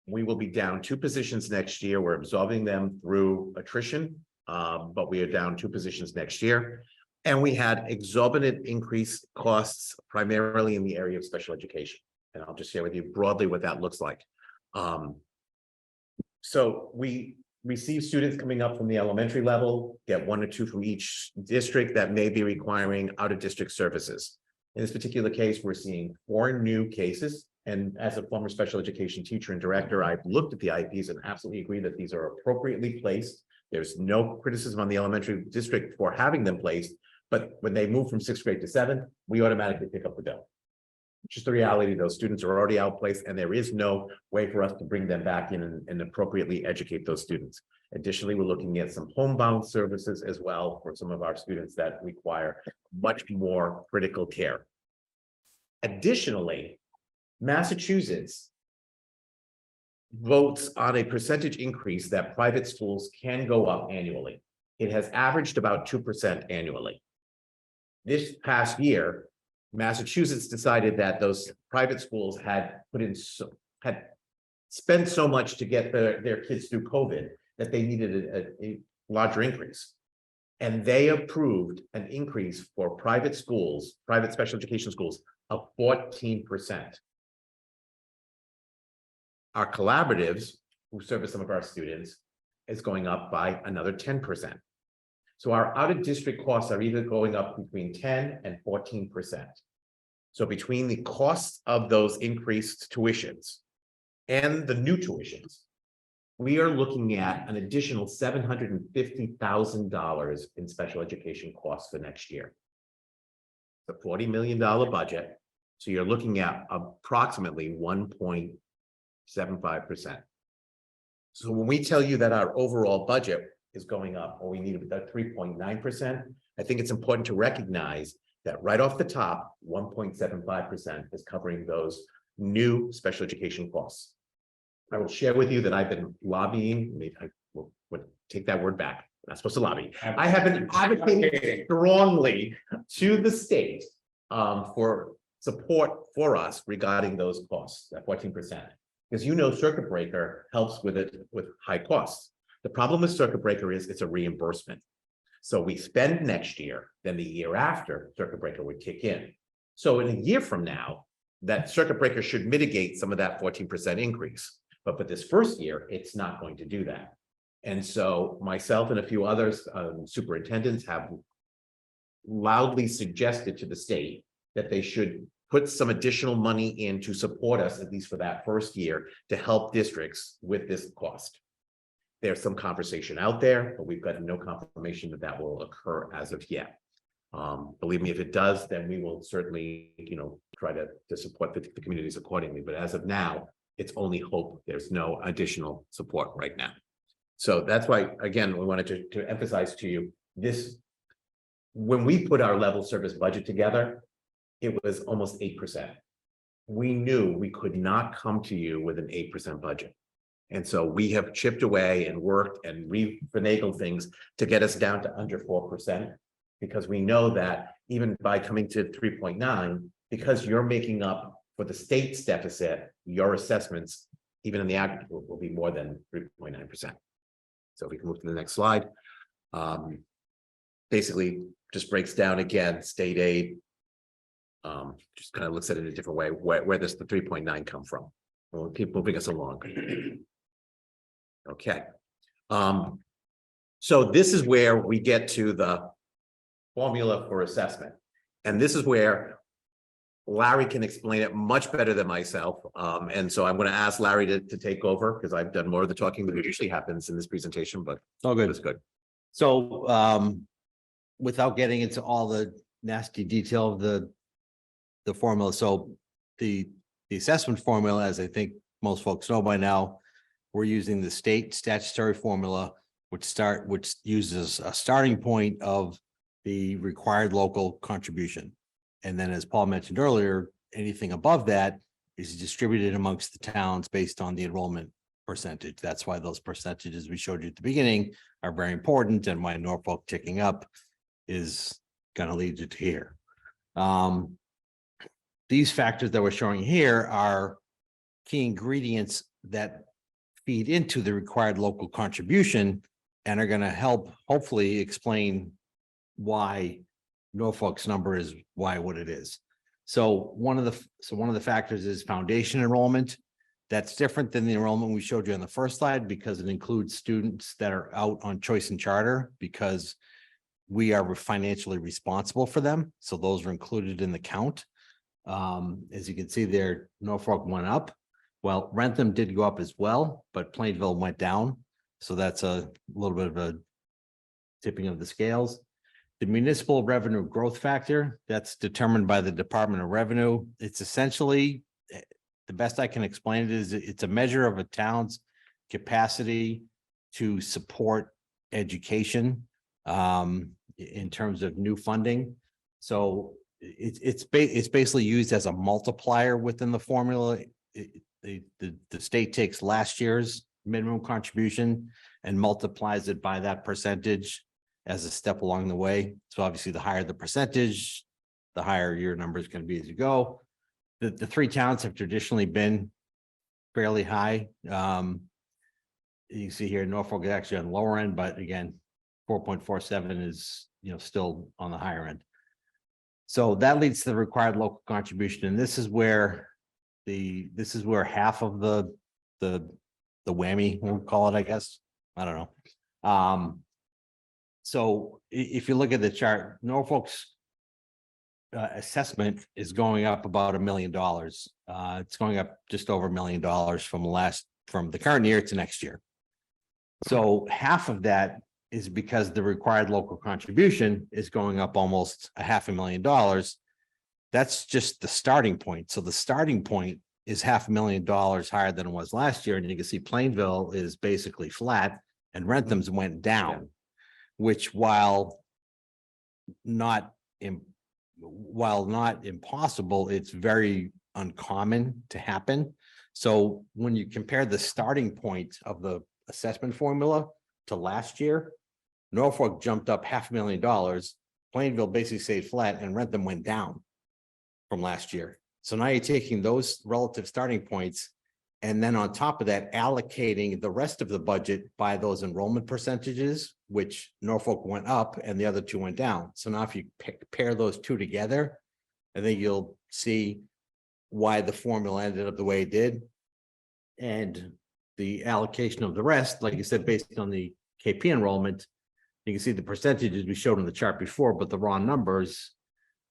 We will be down 2 positions next year. We're absorbing them through attrition, but we are down 2 positions next year. And we had exorbitant increased costs primarily in the area of special education. And I'll just share with you broadly what that looks like. So we receive students coming up from the elementary level, get 1 or 2 from each district that may be requiring out-of-district services. In this particular case, we're seeing 4 new cases. And as a former special education teacher and director, I've looked at the IEPs and absolutely agree that these are appropriately placed. There's no criticism on the elementary district for having them placed, but when they move from 6th grade to 7th, we automatically pick up the bill. Just the reality, those students are already outplaced and there is no way for us to bring them back in and appropriately educate those students. Additionally, we're looking at some homebound services as well for some of our students that require much more critical care. Additionally, Massachusetts votes on a percentage increase that private schools can go up annually. It has averaged about 2% annually. This past year, Massachusetts decided that those private schools had spent so much to get their kids through COVID that they needed a larger increase. And they approved an increase for private schools, private special education schools, of 14%. Our collaboratives, who service some of our students, is going up by another 10%. So our out-of-district costs are either going up between 10 and 14%. So between the costs of those increased tuitions and the new tuitions, we are looking at an additional $750,000 in special education costs for next year. The $40 million budget. So you're looking at approximately 1.75%. So when we tell you that our overall budget is going up, or we need about 3.9%, I think it's important to recognize that right off the top, 1.75% is covering those new special education costs. I will share with you that I've been lobbying, maybe I would take that word back. I'm not supposed to lobby. I have been advocating strongly to the state for support for us regarding those costs, that 14%. Because circuit breaker helps with it with high costs. The problem with circuit breaker is it's a reimbursement. So we spend next year, then the year after circuit breaker would kick in. So in a year from now, that circuit breaker should mitigate some of that 14% increase. But this first year, it's not going to do that. And so myself and a few others, superintendents have loudly suggested to the state that they should put some additional money in to support us, at least for that first year, to help districts with this cost. There's some conversation out there, but we've got no confirmation that that will occur as of yet. Believe me, if it does, then we will certainly, try to support the communities accordingly. But as of now, it's only hope. There's no additional support right now. So that's why, again, we wanted to emphasize to you this. When we put our level service budget together, it was almost 8%. We knew we could not come to you with an 8% budget. And so we have chipped away and worked and finagled things to get us down to under 4%. Because we know that even by coming to 3.9, because you're making up for the state's deficit, your assessments, even in the aggregate, will be more than 3.9%. So if we can move to the next slide. Basically, just breaks down again, state aid. Just kind of looks at it in a different way, where does the 3.9 come from? We'll keep moving us along. Okay. So this is where we get to the formula for assessment. And this is where Larry can explain it much better than myself. And so I'm going to ask Larry to take over because I've done more of the talking than usually happens in this presentation, but All good. it's good. So without getting into all the nasty detail of the formula, so the assessment formula, as I think most folks know by now, we're using the state statutory formula, which uses a starting point of the required local contribution. And then, as Paul mentioned earlier, anything above that is distributed amongst the towns based on the enrollment percentage. That's why those percentages we showed you at the beginning are very important, and why Norfolk ticking up is going to lead you to here. These factors that we're showing here are key ingredients that feed into the required local contribution and are going to help hopefully explain why Norfolk's number is what it is. So one of the factors is foundation enrollment. That's different than the enrollment we showed you on the first slide because it includes students that are out on choice and charter because we are financially responsible for them. So those are included in the count. As you can see there, Norfolk went up. Well, Rentham did go up as well, but Plainville went down. So that's a little bit of a tipping of the scales. The municipal revenue growth factor, that's determined by the Department of Revenue. It's essentially, the best I can explain it is it's a measure of a town's capacity to support education in terms of new funding. So it's basically used as a multiplier within the formula. The state takes last year's minimum contribution and multiplies it by that percentage as a step along the way. So obviously the higher the percentage, the higher your number is going to be as you go. The three towns have traditionally been fairly high. You see here, Norfolk is actually on the lower end, but again, 4.47 is, still on the higher end. So that leads to the required local contribution. And this is where half of the whammy, we'll call it, I guess. I don't know. So if you look at the chart, Norfolk's assessment is going up about $1 million. It's going up just over $1 million from the current year to next year. So half of that is because the required local contribution is going up almost $500,000. That's just the starting point. So the starting point is $500,000 higher than it was last year. And you can see Plainville is basically flat and Rentham's went down, which while not impossible, it's very uncommon to happen. So when you compare the starting point of the assessment formula to last year, Norfolk jumped up $500,000. Plainville basically stayed flat and Rentham went down from last year. So now you're taking those relative starting points and then on top of that, allocating the rest of the budget by those enrollment percentages, which Norfolk went up and the other two went down. So now if you pair those two together, I think you'll see why the formula ended up the way it did. And the allocation of the rest, like you said, based on the KP enrollment. You can see the percentages we showed on the chart before, but the raw numbers.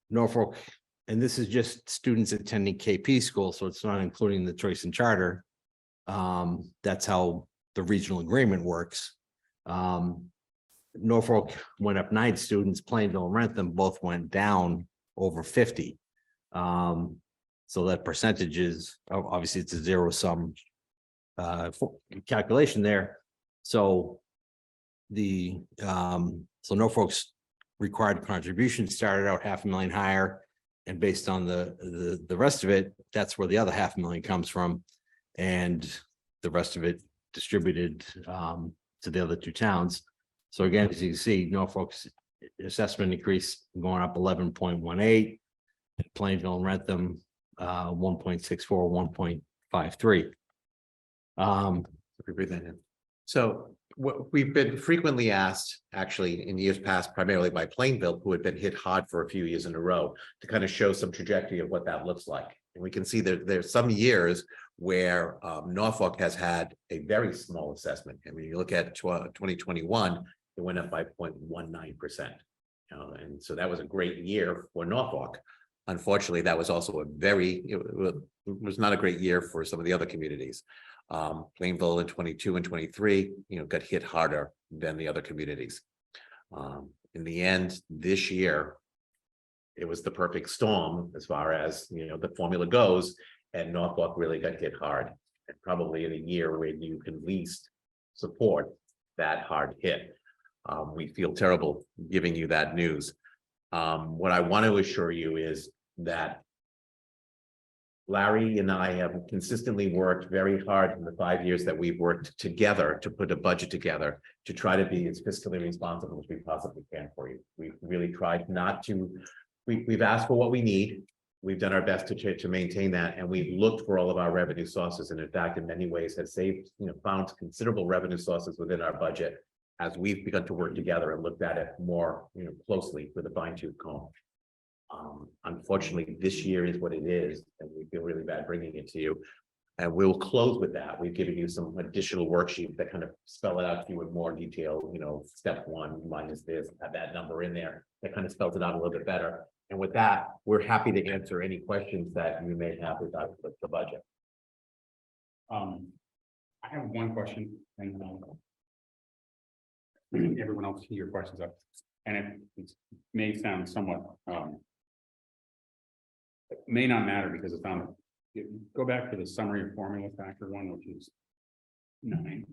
Norfolk, and this is just students attending KP school, so it's not including the choice and charter. That's how the regional agreement works. Norfolk went up 9 students, Plainville and Rentham both went down over 50. So that percentage is, obviously it's a zero sum calculation there. So so Norfolk's required contribution started out $500,000 higher. And based on the rest of it, that's where the other $500,000 comes from. And the rest of it distributed to the other 2 towns. So again, as you can see, Norfolk's assessment increase going up 11.18. Plainville and Rentham 1.64, 1.53. So what we've been frequently asked, actually, in years past, primarily by Plainville, who had been hit hard for a few years in a row, to kind of show some trajectory of what that looks like. And we can see that there's some years where Norfolk has had a very small assessment. And when you look at 2021, it went up by 0.19%. And so that was a great year for Norfolk. Unfortunately, that was also it was not a great year for some of the other communities. Plainville in 22 and 23, got hit harder than the other communities. In the end, this year, it was the perfect storm as far as, the formula goes, and Norfolk really got hit hard. And probably in a year when you can least support that hard hit. We feel terrible giving you that news. What I want to assure you is that Larry and I have consistently worked very hard in the 5 years that we've worked together to put a budget together to try to be as fiscally responsible as we possibly can for you. We've really tried not to, we've asked for what we need. We've done our best to maintain that, and we've looked for all of our revenue sources, and in fact, in many ways have saved, found considerable revenue sources within our budget as we've begun to work together and looked at it more, closely with a fine-tooth comb. Unfortunately, this year is what it is, and we feel really bad bringing it to you. And we'll close with that. We've given you some additional worksheets that kind of spell it out to you in more detail, step 1 minus this, have that number in there, that kind of spells it out a little bit better. And with that, we're happy to answer any questions that you may have about the budget. I have one question, and everyone else can hear your questions up. And it may sound somewhat, it may not matter because it's on, go back to the summary of formula factor 1, which is 9.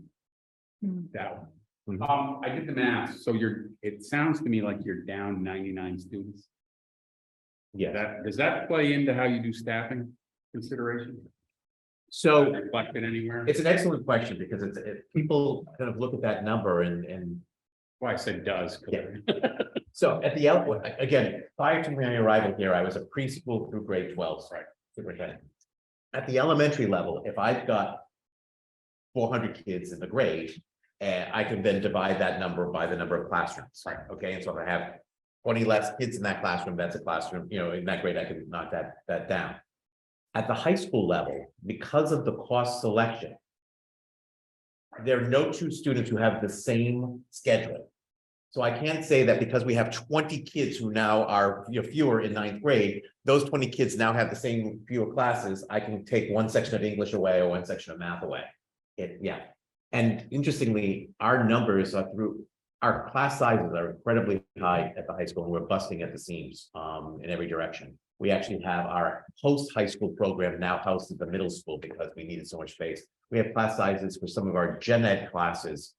That one. I did the math, so it sounds to me like you're down 99 students. Yeah. Does that play into how you do staffing consideration? So Reflected anywhere? it's an excellent question because people kind of look at that number and Why I said does. 'Cause So at the output, again, prior to my arrival here, I was a preschool through grade 12. Right. Superintendent. At the elementary level, if I've got 400 kids in the grade, and I can then divide that number by the number of classrooms. Right. Okay, and so if I have 20 less kids in that classroom, that's a classroom, in that grade, I can knock that down. At the high school level, because of the cost selection, there are no 2 students who have the same schedule. So I can't say that because we have 20 kids who now are fewer in 9th grade, those 20 kids now have the same fewer classes. I can take one section of English away or one section of math away. And interestingly, our numbers are our class sizes are incredibly high at the high school, and we're busting at the seams in every direction. We actually have our post-high school program now housed at the middle school because we needed so much space. We have class sizes for some of our gen ed classes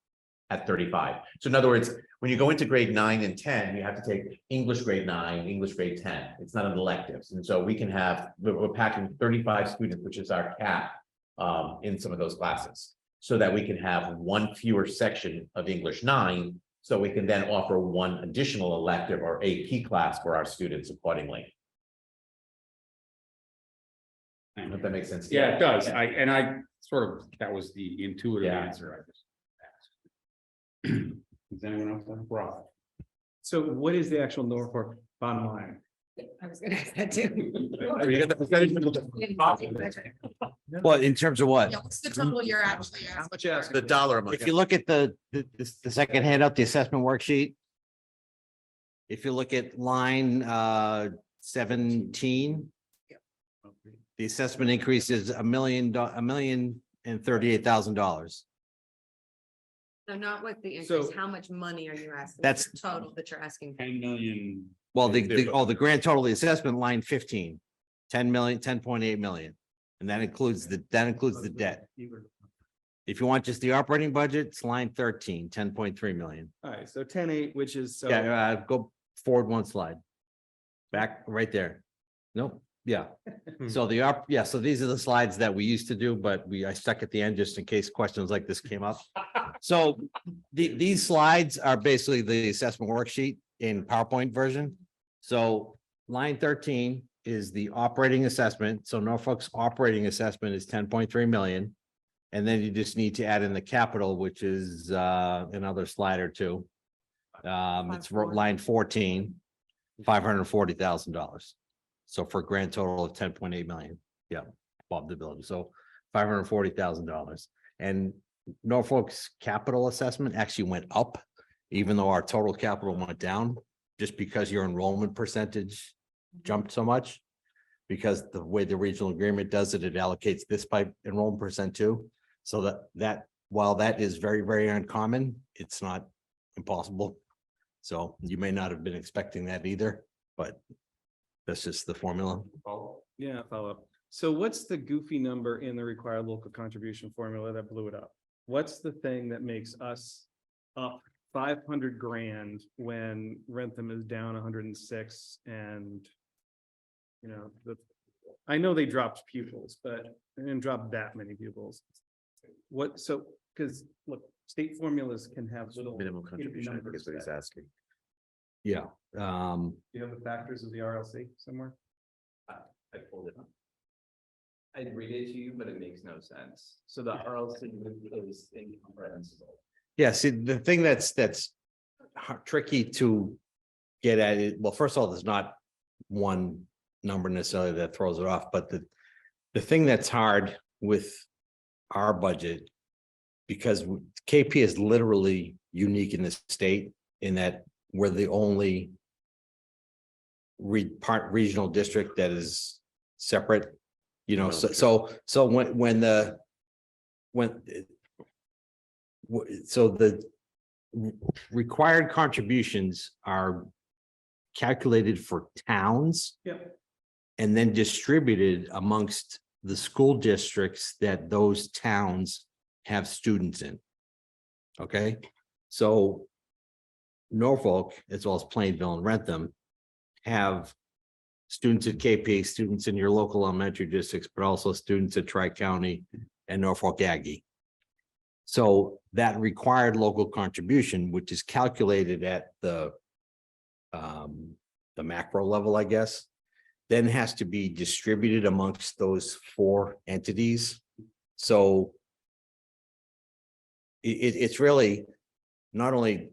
at 35. So in other words, when you go into grade 9 and 10, you have to take English grade 9, English grade 10. It's not an electives. And so we're packing 35 students, which is our cap in some of those classes, so that we can have one fewer section of English 9. So we can then offer one additional elective or AP class for our students accordingly. I hope that makes sense. Yeah, it does. That was the intuitive Yeah. answer I just asked. Does anyone else have a problem? So what is the actual Norfolk bottom line? I was gonna ask that too. Well, in terms of what? What's the total you're actually asking? The dollar amount. If you look at the second handout, the assessment worksheet. If you look at line 17. The assessment increase is $1,038,000. So not what the So- increase, how much money are you asking? That's- The Total that you're asking. 10 million. Well, the grand total, the assessment line 15, 10 million, 10.8 million. And that includes the debt. If you want just the operating budget, it's line 13, 10.3 million. All right, so 10.8, which is so. Yeah, go forward one slide. Back right there. Nope, yeah. So so these are the slides that we used to do, but I stuck at the end just in case questions like this came up. So these slides are basically the assessment worksheet in PowerPoint version. So line 13 is the operating assessment. So Norfolk's operating assessment is 10.3 million. And then you just need to add in the capital, which is another slide or two. It's line 14, $540,000. So for a grand total of 10.8 million. Yeah, Bob the builder. So $540,000. And Norfolk's capital assessment actually went up, even though our total capital went down, just because your enrollment percentage jumped so much. Because the way the regional agreement does it, it allocates this by enrollment percent too. So that while that is very, very uncommon, it's not impossible. So you may not have been expecting that either, but that's just the formula. Yeah, follow up. So what's the goofy number in the required local contribution formula that blew it up? What's the thing that makes us up 500 grand when Rentham is down 106 and I know they dropped pupils, but they didn't drop that many pupils. Because look, state formulas can have little. Minimum contribution, I think is what he's asking. Yeah. Do you have the factors of the RLC somewhere? I pulled it up. I'd read it to you, but it makes no sense. So the RLC is incomprehensible. Yeah, see, the thing that's tricky to get at it, well, first of all, there's not one number necessarily that throws it off, but the thing that's hard with our budget, because KP is literally unique in this state in that we're the only regional district that is separate, so the required contributions are calculated for towns. Yep. And then distributed amongst the school districts that those towns have students in. Okay, so Norfolk, as well as Plainville and Rentham, have students at KP, students in your local elementary districts, but also students at Tri-County and Norfolk Aggie. So that required local contribution, which is calculated at the macro level, I guess, then has to be distributed amongst those four entities. So it's really not only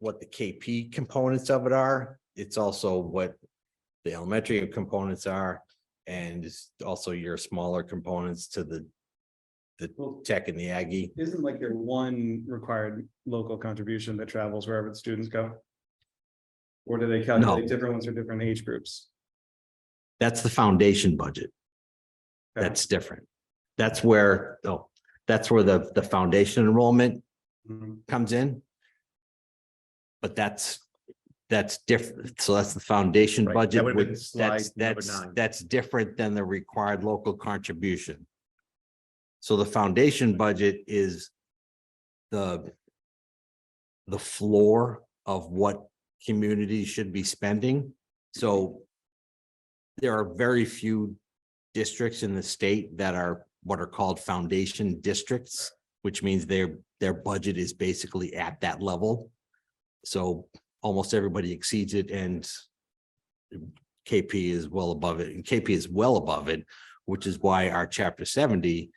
what the KP components of it are, it's also what the elementary components are, and it's also your smaller components to the tech and the Aggie. Isn't like there one required local contribution that travels wherever the students go? Or do they calculate different ones for different age groups? That's the foundation budget. Okay. That's different. That's where the foundation enrollment Mhm. comes in. But that's different. So that's the foundation Right, budget. that would've been which- slide number 9. That's different than the required local contribution. So the foundation budget is the floor of what communities should be spending. So there are very few districts in the state that are what are called foundation districts, which means their budget is basically at that level. So almost everybody exceeds it, and KP is well above it, and KP is well above it, which is why our chapter 70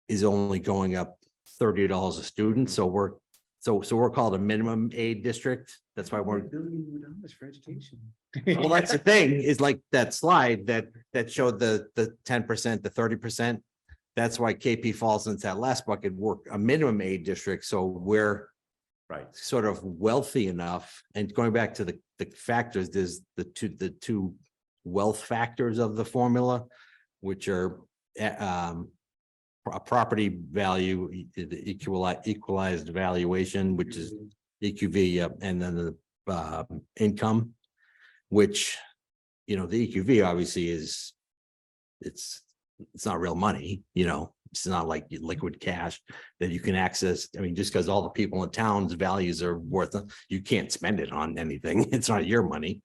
is only going up $30 a student. So we're called a minimum aid district. That's why we're $1 billion for education. Well, that's the thing, is like that slide that showed the 10%, the 30%. That's why KP falls into that last bucket, work a minimum aid district, so we're Right. sort of wealthy enough, and going back to the factors, there's the two wealth factors of the formula, which are a property value, the equalized valuation, which is EQV, and then the income, which, you know, the EQV obviously is, it's not real money, you know, it's not like liquid cash that you can access. I mean, just because all the people in town's values are worth, you can't spend it on anything. It's not your money.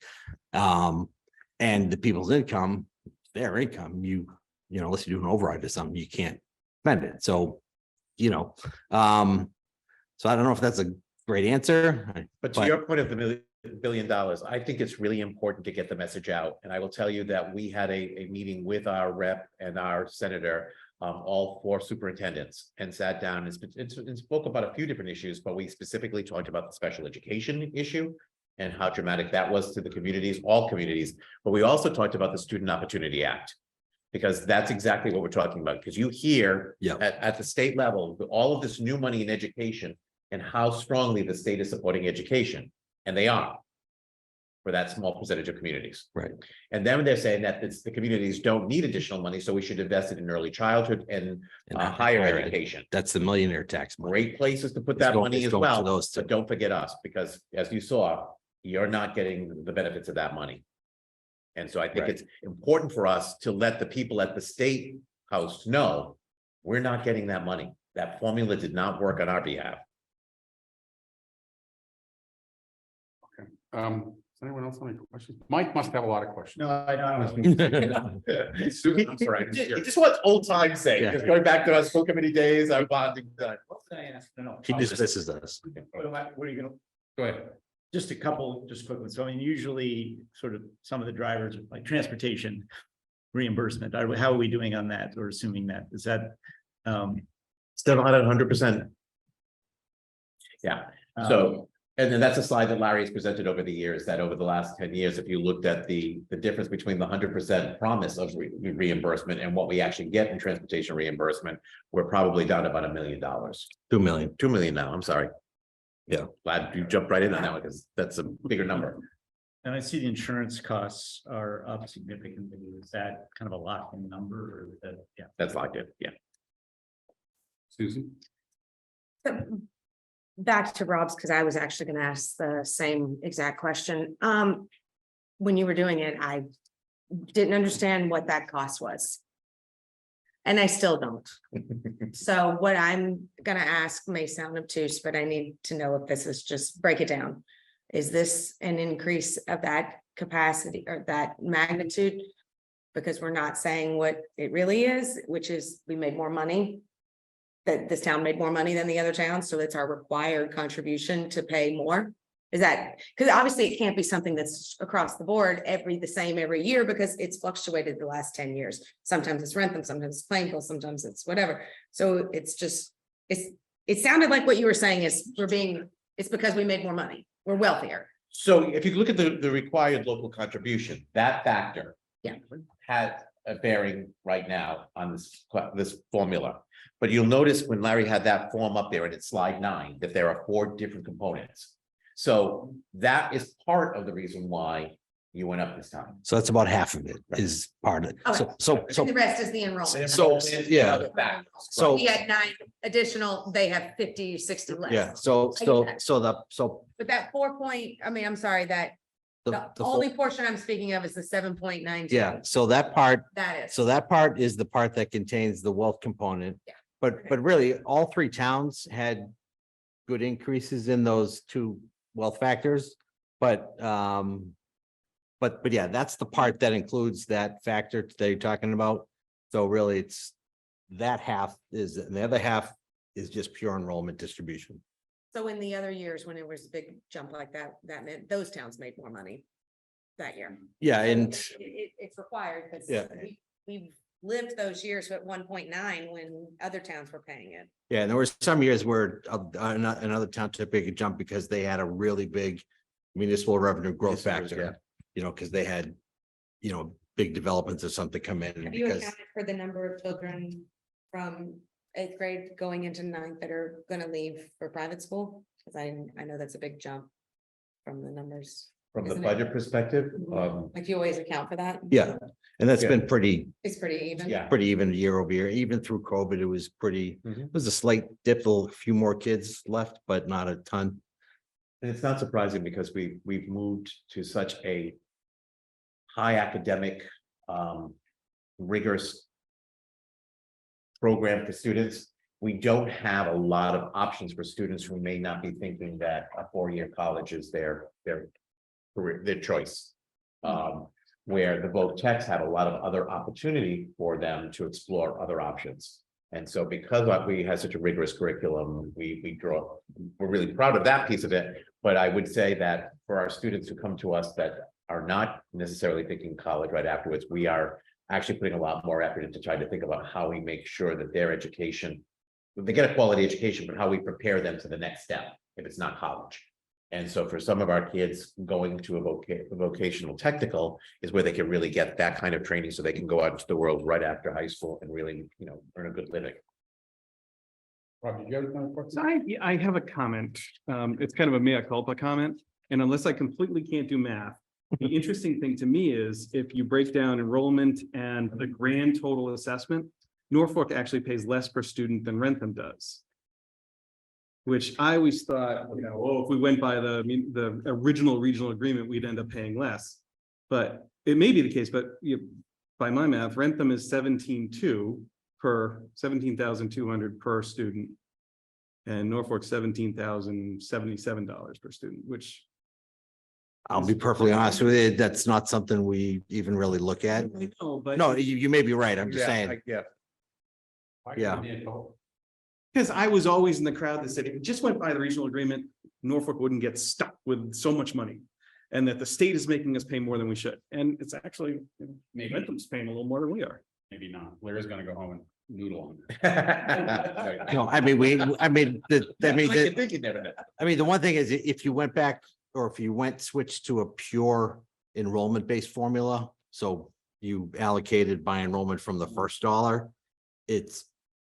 And the people's income, their income, you know, unless you do an override or something, you can't spend it. So, you know, so I don't know if that's a great answer. But to your point of the $1 billion, I think it's really important to get the message out. And I will tell you that we had a meeting with our rep and our senator, all 4 superintendents, and sat down and spoke about a few different issues, but we specifically talked about the special education issue and how dramatic that was to the communities, all communities. But we also talked about the Student Opportunity Act, because that's exactly what we're talking about. Because you hear at the state level, all of this new money in education and how strongly the state is supporting education. And they are, for that small percentage of communities. Right. And then they're saying that the communities don't need additional money, so we should invest it in early childhood and higher education. That's the millionaire tax money. Great places to put It's that going- money it's as going to well, those two. but don't forget us, because as you saw, you're not getting the benefits of that money. And so I think Right. it's important for us to let the people at the state house know, we're not getting that money. That formula did not work on our behalf. Does anyone else have any questions? Mike must have a lot of questions. No, I don't. I'm sorry. He just wants old time's sake, Yeah. just going back to our school committee days, our bonding time. What did I ask? No. He dismisses us. What are you gonna? Go ahead. Just a couple, just quick ones. So I mean, usually sort of some of the drivers like transportation reimbursement, how are we doing on that, or assuming that, is that? Still not at 100%. Yeah, so, and then that's a slide that Larry has presented over the years, that over the last 10 years, if you looked at the difference between the 100% promise of reimbursement and what we actually get in transportation reimbursement, we're probably down about $1 million. 2 million. 2 million now, I'm sorry. Yeah. Glad you jumped right in on that one, because that's a bigger number. And I see the insurance costs are up significantly. Is that kind of a locked-in number, or is that, yeah? That's locked in, yeah. Susan? Back to Rob's, because I was actually gonna ask the same exact question. When you were doing it, I didn't understand what that cost was. And I still don't. So what I'm gonna ask may sound obtuse, but I need to know if this is just break it down. Is this an increase of that capacity or that magnitude? Because we're not saying what it really is, which is we made more money. That this town made more money than the other towns, so it's our required contribution to pay more. Is that, because obviously it can't be something that's across the board the same every year, because it's fluctuated the last 10 years. Sometimes it's Rentham, sometimes it's Plainville, sometimes it's whatever. So it's just, it sounded like what you were saying is it's because we made more money. We're wealthier. So if you look at the required local contribution, that factor. Yeah. Has a bearing right now on this formula. But you'll notice when Larry had that form up there and it's slide 9, that there are 4 different components. So that is part of the reason why you went up this time. So that's about half of it is part of it. So And the rest is the enrollment. So, yeah. So, We had 9 additional, they have 50, 60 less. yeah, so But that 4 point, I'm sorry, that the only portion I'm speaking of is the 7.92. yeah, so that part, That is. so that part is the part that contains the wealth component. Yeah. But really, all 3 towns had good increases in those 2 wealth factors, but yeah, that's the part that includes that factor that you're talking about. So really, it's that half is, and the other half is just pure enrollment distribution. So in the other years, when it was a big jump like that, that meant those towns made more money that year. Yeah, So and it's required because Yeah. we've lived those years at 1.9 when other towns were paying it. yeah, and there were some years where another town took a big jump because they had a really big municipal revenue growth Yes, there was, factor. you know, because they had, you know, big developments or something come in Have you because accounted for the number of children from eighth grade going into ninth that are gonna leave for private school? Cause I know that's a big jump from the numbers. From the Isn't it? budget perspective, Like you always account for that? yeah, and that's Yeah. been pretty It's pretty even. yeah. pretty even year over year, even through COVID, it was pretty, Mhm. it was a slight dip, a few more kids left, but not a ton. And it's not surprising because we've moved to such a high academic, rigorous program for students. We don't have a lot of options for students who may not be thinking that a four-year college is their career, their choice. Where the voc techs have a lot of other opportunity for them to explore other options. And so because we have such a rigorous curriculum, we're really proud of that piece of it. But I would say that for our students who come to us that are not necessarily thinking college right afterwards, we are actually putting a lot more effort into trying to think about how we make sure that their education, they get a quality education, but how we prepare them to the next step, if it's not college. And so for some of our kids, going to a vocational technical is where they can really get that kind of training so they can go out into the world right after high school and really, you know, earn a good living. Rob, did you have another question? So I have a comment. It's kind of a mea culpa comment, and unless I completely can't do math. The interesting thing to me is if you break down enrollment and the grand total assessment, Norfolk actually pays less per student than Rentham does. Which I always thought, you know, oh, if we went by the original regional agreement, we'd end up paying less. But it may be the case, but by my math, Rentham is 17,200 per 17,200 per student. And Norfolk $17,077 per student, which. I'll be perfectly honest with you, that's not something we even really look at. I know, but. No, you may be right, I'm just saying, Yeah. Yeah. Because I was always in the crowd that said if it just went by the regional agreement, Norfolk wouldn't get stuck with so much money. And that the state is making us pay more than we should. And it's actually, Maybe, Rentham's paying a little more than we are. maybe not. Larry's gonna go home and noodle on it. no, I mean, the one thing is if you went back or if you switched to a pure enrollment based formula, so you allocated by enrollment from the first dollar, it's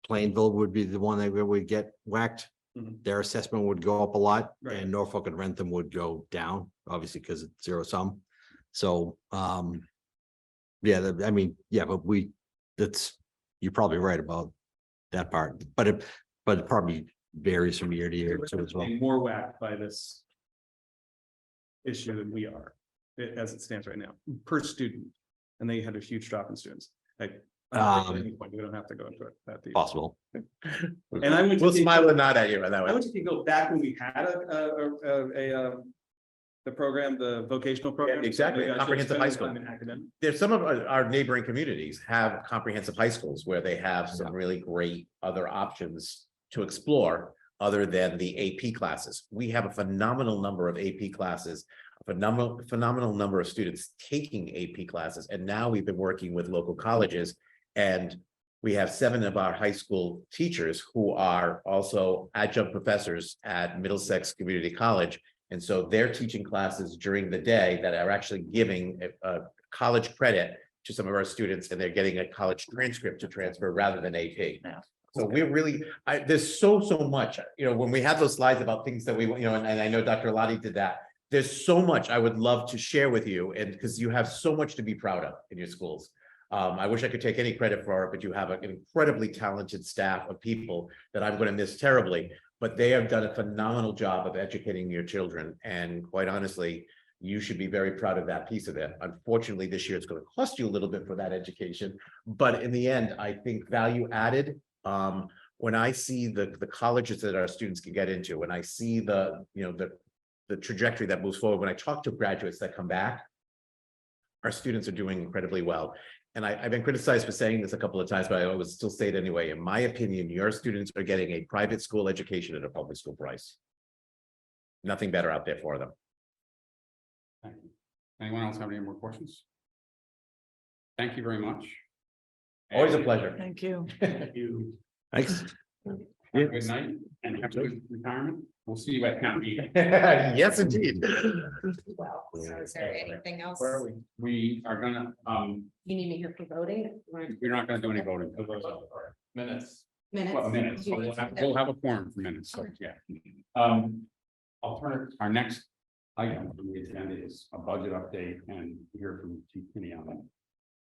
Plainville would be the one that would get whacked. Mhm. Their assessment would go up a lot Right. and Norfolk and Rentham would go down, obviously, because it's zero sum. So, yeah, but you're probably right about that part, but it probably varies from year to year too as well. Paying more whacked by this issue than we are, as it stands right now, per student. And they had a huge drop in students. Like, we don't have to go into it that deep. Possible. And I went to We'll take- smile and nod at you that I way. want you to go back when we had the program, the vocational program. exactly, We actually comprehensive spent high time school. in academic. There's some of our neighboring communities have comprehensive high schools where they have some really great other options to explore other than the AP classes. We have a phenomenal number of AP classes, a phenomenal number of students taking AP classes. And now we've been working with local colleges and we have 7 of our high school teachers who are also adjunct professors at Middlesex Community College. And so they're teaching classes during the day that are actually giving a college credit to some of our students, and they're getting a college transcript to transfer rather than AP. So we're really, there's so much, you know, when we have those slides about things that we, you know, and I know Dr. Lottie did that. There's so much I would love to share with you, and because you have so much to be proud of in your schools. I wish I could take any credit for it, but you have an incredibly talented staff of people that I'm going to miss terribly. But they have done a phenomenal job of educating your children. And quite honestly, you should be very proud of that piece of it. Unfortunately, this year it's going to cost you a little bit for that education. But in the end, I think value added. When I see the colleges that our students can get into, when I see the trajectory that moves forward, when I talk to graduates that come back, our students are doing incredibly well. And I've been criticized for saying this a couple of times, but I always still say it anyway. In my opinion, your students are getting a private school education at a public school price. Nothing better out there for them. Thank you. Anyone else have any more questions? Thank you very much. Always a pleasure. Thank you. Thank you. Thanks. Have a good night and have a good retirement. We'll see you at town meeting. Yes, indeed. Well, so is there anything else? Where are we? We are gonna, You need me here for voting? we're not gonna do any voting. Minutes. Well, minutes. Do you- We'll have a forum for minutes, so, yeah. Our next item on the agenda is a budget update and hear from Chief Kinney on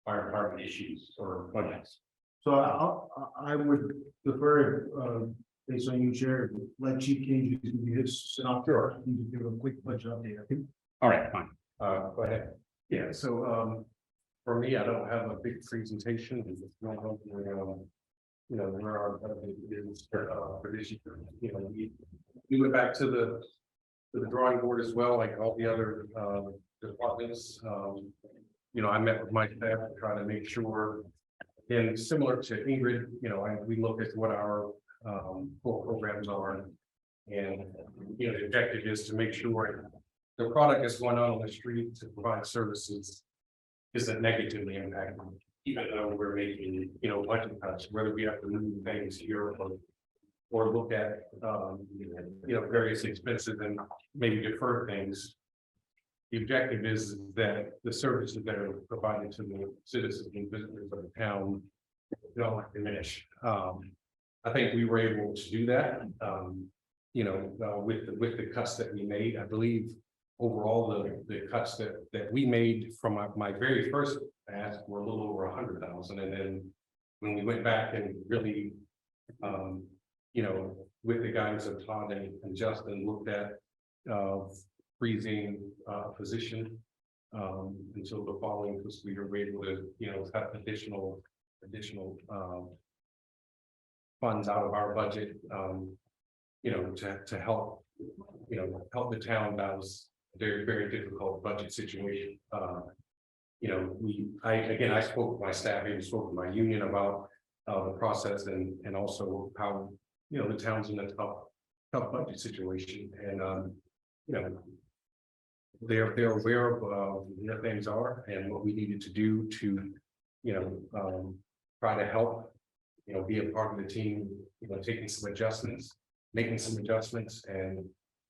fire department issues or budgets. So I would defer, based on you, Chair, let Chief King do his synopsis. You give a quick budget update, I think. All right, fine. Go ahead. Yeah, so, for me, I don't have a big presentation. You know, where our budget is, for this year. You know, we went back to the drawing board as well, like all the other, departments. You know, I met with my staff to try to make sure, and similar to Ingrid, you know, we look at what our, core programs are. And, you know, the objective is to make sure the product that's going on the street to provide services isn't negatively impacted, even though we're making, you know, budget cuts, whether we have to move things here or look at, you know, various expenses and maybe defer things. The objective is that the services that are provided to the citizens and visitors of the town don't diminish. I think we were able to do that, you know, with the cuts that we made. I believe overall, the cuts that we made from my very first ask were a little over 100,000. And then when we went back and really, you know, with the guidance of Todd and Justin, looked at freezing position until the following fiscal year, we're able to, you know, cut additional funds out of our budget, you know, to help, you know, help the town balance very, very difficult budget situation. You know, I spoke with my staff, and spoke with my union about the process and also how, you know, the town's in a tough budget situation. And, you know, they're aware of where things are and what we needed to do to, you know, try to help, you know, be a part of the team, you know, taking some adjustments, making some adjustments and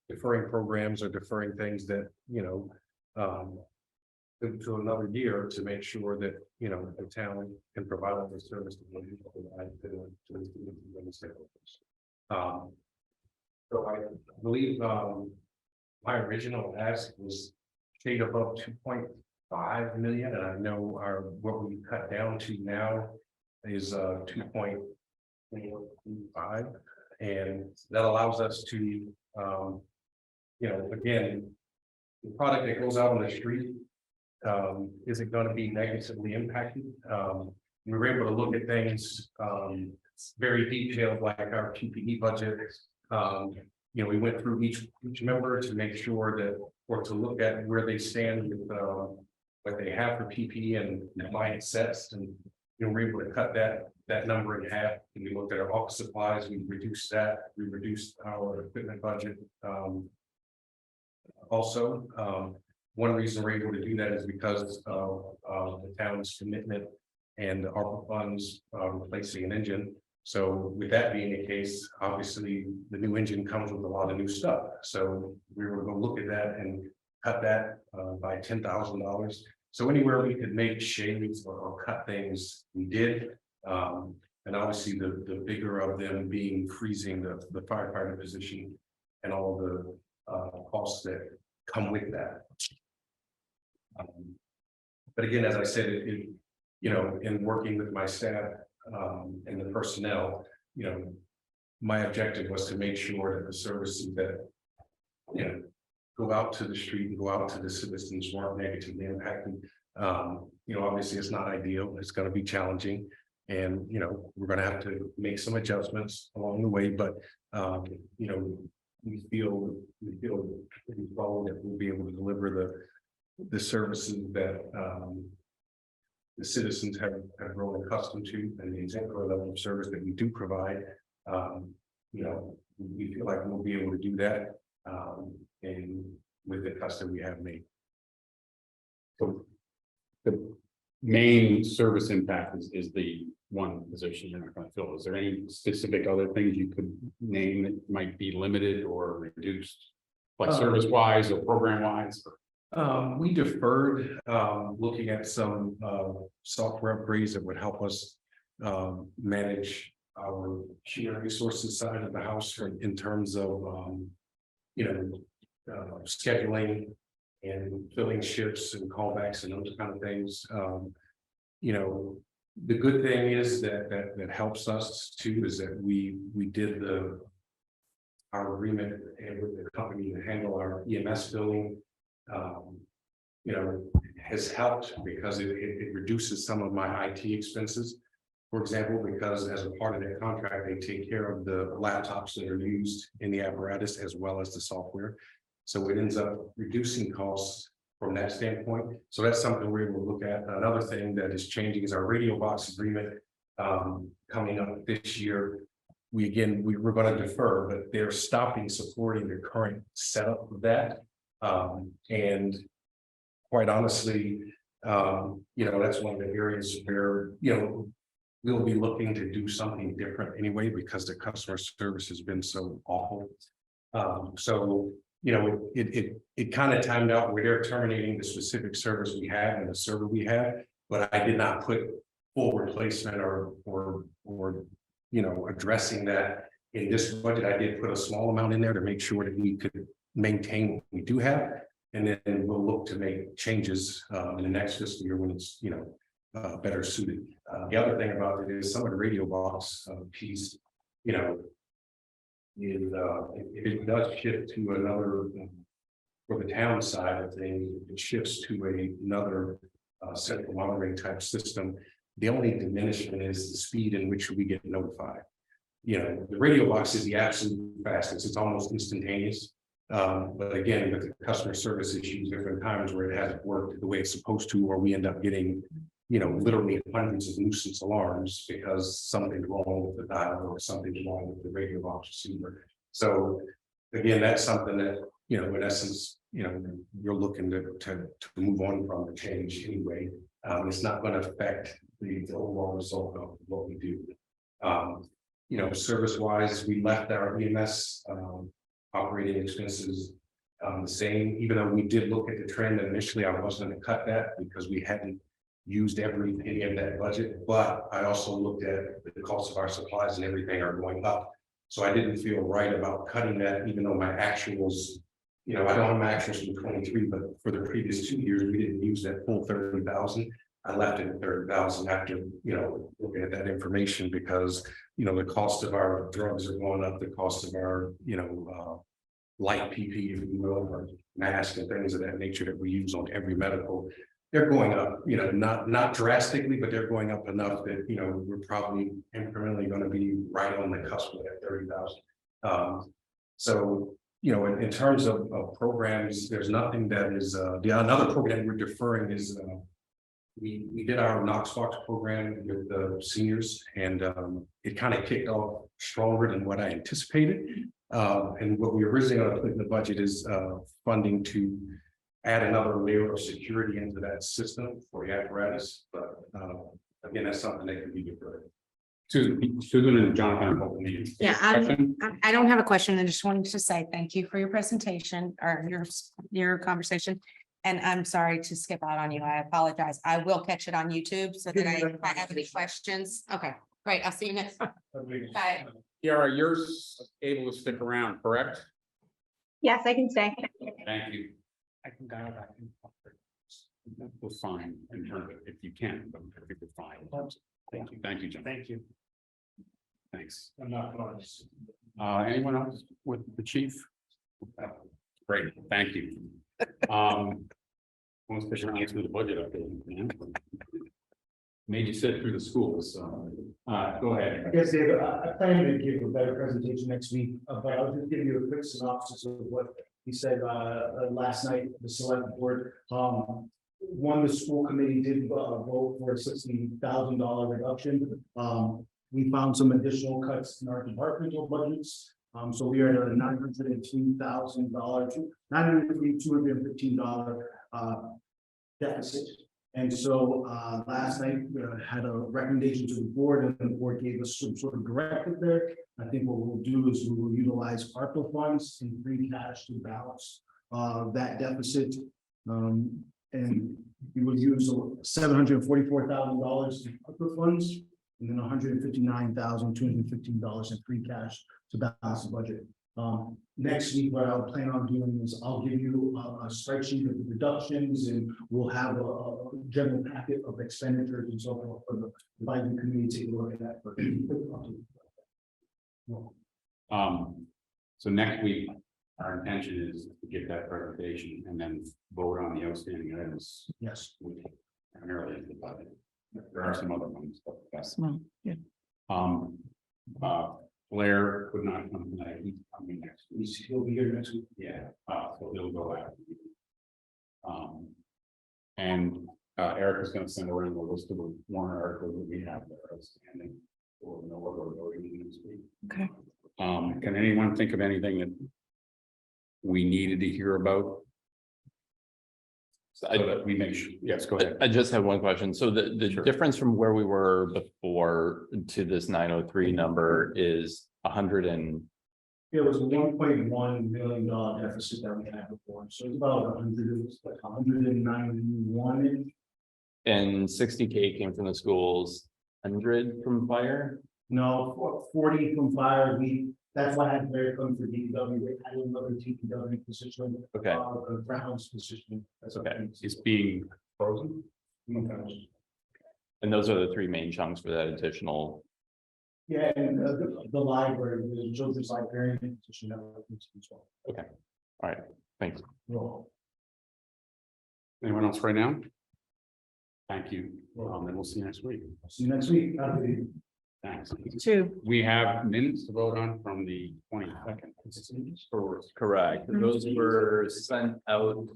deferring programs or deferring things that, you know, to another year to make sure that, you know, the town can provide all the service to the stakeholders. So I believe my original ask was shade above 2.5 million, and I know what we cut down to now is 2.5, and that allows us to, you know, again, the product that goes out on the street, is it going to be negatively impacted? We were able to look at things very detailed, like our PPE budget. You know, we went through each member to make sure that, or to look at where they stand with what they have for PPE and client sets, and you know, we're able to cut that number in half. And we looked at our office supplies, we reduced that, we reduced our equipment budget. Also, one reason we're able to do that is because of the town's commitment and ARPA funds replacing an engine. So with that being the case, obviously the new engine comes with a lot of new stuff. So we were going to look at that and cut that by $10,000. So anywhere we could make shades or cut things, we did. And obviously the bigger of them being freezing the firefighter position and all the costs that come with that. But again, as I said, you know, in working with my staff and the personnel, you know, my objective was to make sure that the services that, you know, go out to the street and go out to the citizens weren't negatively impacted. You know, obviously it's not ideal. It's going to be challenging. And, you know, we're going to have to make some adjustments along the way, but, you know, we feel pretty strong that we'll be able to deliver the services that the citizens have grown accustomed to, and the exemplary level of service that we do provide. You know, we feel like we'll be able to do that, and with the cuts that we have made. So main service impact is the one position you're not gonna fill. Is there any specific other things you could name that might be limited or reduced? Like service wise or program wise? We deferred, looking at some, software upgrades that would help us, manage our human resources side of the house in terms of, you know, scheduling and filling shifts and callbacks and those kind of things. You know, the good thing is that helps us too, is that we did our agreement with the company to handle our EMS billing. You know, has helped because it reduces some of my IT expenses. For example, because as a part of that contract, they take care of the laptops that are used in the apparatus as well as the software. So it ends up reducing costs from that standpoint. So that's something we're able to look at. Another thing that is changing is our radio box agreement coming up this year. We're going to defer, but they're stopping supporting the current setup of that. And quite honestly, you know, that's one of the areas where, you know, we'll be looking to do something different anyway, because the customer service has been so awful. So, you know, it kind of timed out where they're terminating the specific service we have and the server we have, but I did not put full replacement or you know, addressing that in this budget. I did put a small amount in there to make sure that we could maintain what we do have. And then we'll look to make changes in the next fiscal year when it's, you know, better suited. The other thing about it is some of the radio box piece, you know, is it does shift to another, for the town side of things, it shifts to another central monitoring type system. The only diminishment is the speed in which we get notified. You know, the radio box is the absolute fastest, it's almost instantaneous. But again, with the customer service issues, there have been times where it hasn't worked the way it's supposed to, or we end up getting, you know, literally hundreds of nuisance alarms because something's wrong with the dial or something's wrong with the radio box receiver. So again, that's something that, you know, in essence, you know, you're looking to move on from the change anyway. It's not going to affect the overall result of what we do. You know, service wise, we left our EMS operating expenses the same, even though we did look at the trend. And initially, I wasn't going to cut that because we hadn't used every penny of that budget. But I also looked at the cost of our supplies and everything are going up. So I didn't feel right about cutting that, even though my actuals, you know, I don't have my actuals from 23, but for the previous 2 years, we didn't use that full 30,000. I left it at 30,000 after, you know, looking at that information because, you know, the cost of our drugs are going up, the cost of our, you know, light PPE, if you will, or masks and things of that nature that we use on every medical, they're going up, you know, not drastically, but they're going up enough that, you know, we're probably incrementally going to be right on the cusp of that 30,000. So, you know, in terms of programs, there's nothing that is, another program we're deferring is, we did our Knox-Fox program with the seniors, and it kind of kicked off stronger than what I anticipated. And what we originally put in the budget is funding to add another layer of security into that system for the apparatus. But again, that's something that can be deferred. Susan and Jonathan. Yeah, I don't have a question. I just wanted to say thank you for your presentation or your conversation. And I'm sorry to skip out on you. I apologize. I will catch it on YouTube so that if I have any questions. Okay, great. I'll see you next. Bye. Kiara, you're able to stick around, correct? Yes, I can stay. Thank you. I can dial back in. We're fine in terms of if you can, but I think we're fine. Thank you. Thank you, John. Thank you. Thanks. I'm not honest. Anyone else with the chief? Great, thank you. Once they run through the budget update, made you sit through the schools, so, go ahead. Yes, David, I plan to give a better presentation next week, but I'll just give you a quick synopsis of what he said last night, the select board. One, the school committee did vote for a $60,000 reduction. We found some additional cuts in our departmental budgets. So we are at a $902,000, $902,215 deficit. And so last night, had a recommendation to the board and the board gave us some sort of directive there. I think what we'll do is we will utilize ARPA funds and free cash to balance that deficit. And we will use $744,000 in ARPA funds and then $159,215 in free cash to balance the budget. Next week, what I'll plan on doing is I'll give you a spreadsheet of the reductions and we'll have a general packet of expenditures and so forth for the advisory committee to take a look at that. So next week, our intention is to get that presentation and then vote on the outstanding items. Yes. Primarily in the budget. There are some other ones, but that's. Well, yeah. Blair could not come tonight. He's coming next week. He'll be here next week. Yeah, so he'll go out. And Eric is gonna send around the list of the warrant articles that we have there outstanding. Or know what we're voting this week. Okay. Can anyone think of anything that we needed to hear about? So So that we make sure, yes, go ahead. I just have one question. So the Sure. difference from where we were before to this 903 number is 100 and, It was a $1.1 million deficit that we had before, so it's about 100, it was like 191. and 60K came from the schools, 100 from fire. No, 40 from fire, that's why I had very come for DPW, they had another DPW position. Okay. A Brown's position. That's Okay. It's being frozen. Okay. And those are the three main chunks for that additional. Yeah, and the library, the children's librarian position. That was as well. Okay. All right, thanks. Well, Anyone else right now? Thank you. And we'll see you next week. see you next week. Have a good evening. Thanks. Two. We have minutes to vote on from the 22nd. Correct. Those were sent out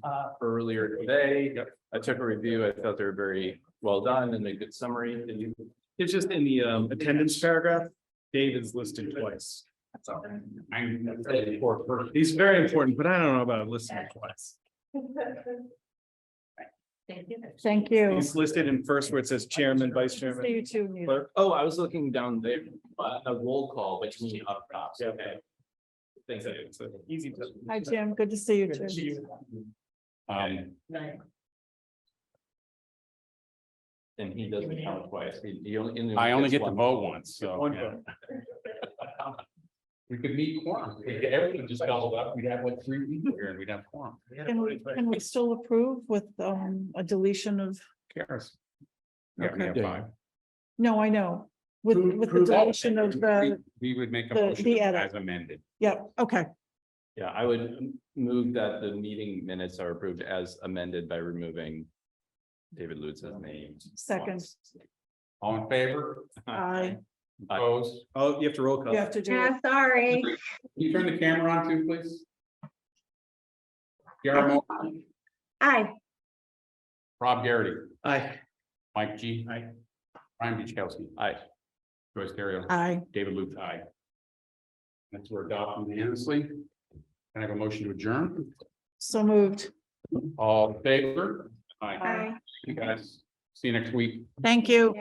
earlier today. I took a review. I thought they were very well done and a good summary. Did you? It's just in the attendance paragraph, David's listed twice. So he's very important, but I don't know about listing twice. Thank you. He's listed in first where it says chairman, vice chairman. See you too. Nita. clerk. Oh, I was looking down there, a roll call, but you mean up top. Yeah. Okay. Thanks. It's an easy. to- Hi, Jim. Good to see you Good to too. see you. And he doesn't count twice. He only. I only gets get to one. vote once, so. One yeah. vote. We could meet quorum. If everything just doubled up, we'd have like 3 people here and we'd have quorum. Can we still approve with a deletion of, Cares. Yeah, we have Okay. 5. no, I know, with the Approve that. deletion of the, We would make a the motion edit. as amended. yeah, okay. Yeah, I would move that the meeting minutes are approved as amended by removing David Lutz's name. Second. All in favor? Aye. Opposed? Oh, you have to roll call. You have to do it. Sorry. Can you turn the camera on too, please? Gary Moore, Aye. Rob Garrity, Aye. Mike G. Aye. Brian Beachkowski. Aye. Joyce Terry. Aye. David Luke, aye. That's we're adopting unanimously. Can I have a motion to adjourn? So moved. All in favor? Aye. Aye. You guys, see you next week. Thank you.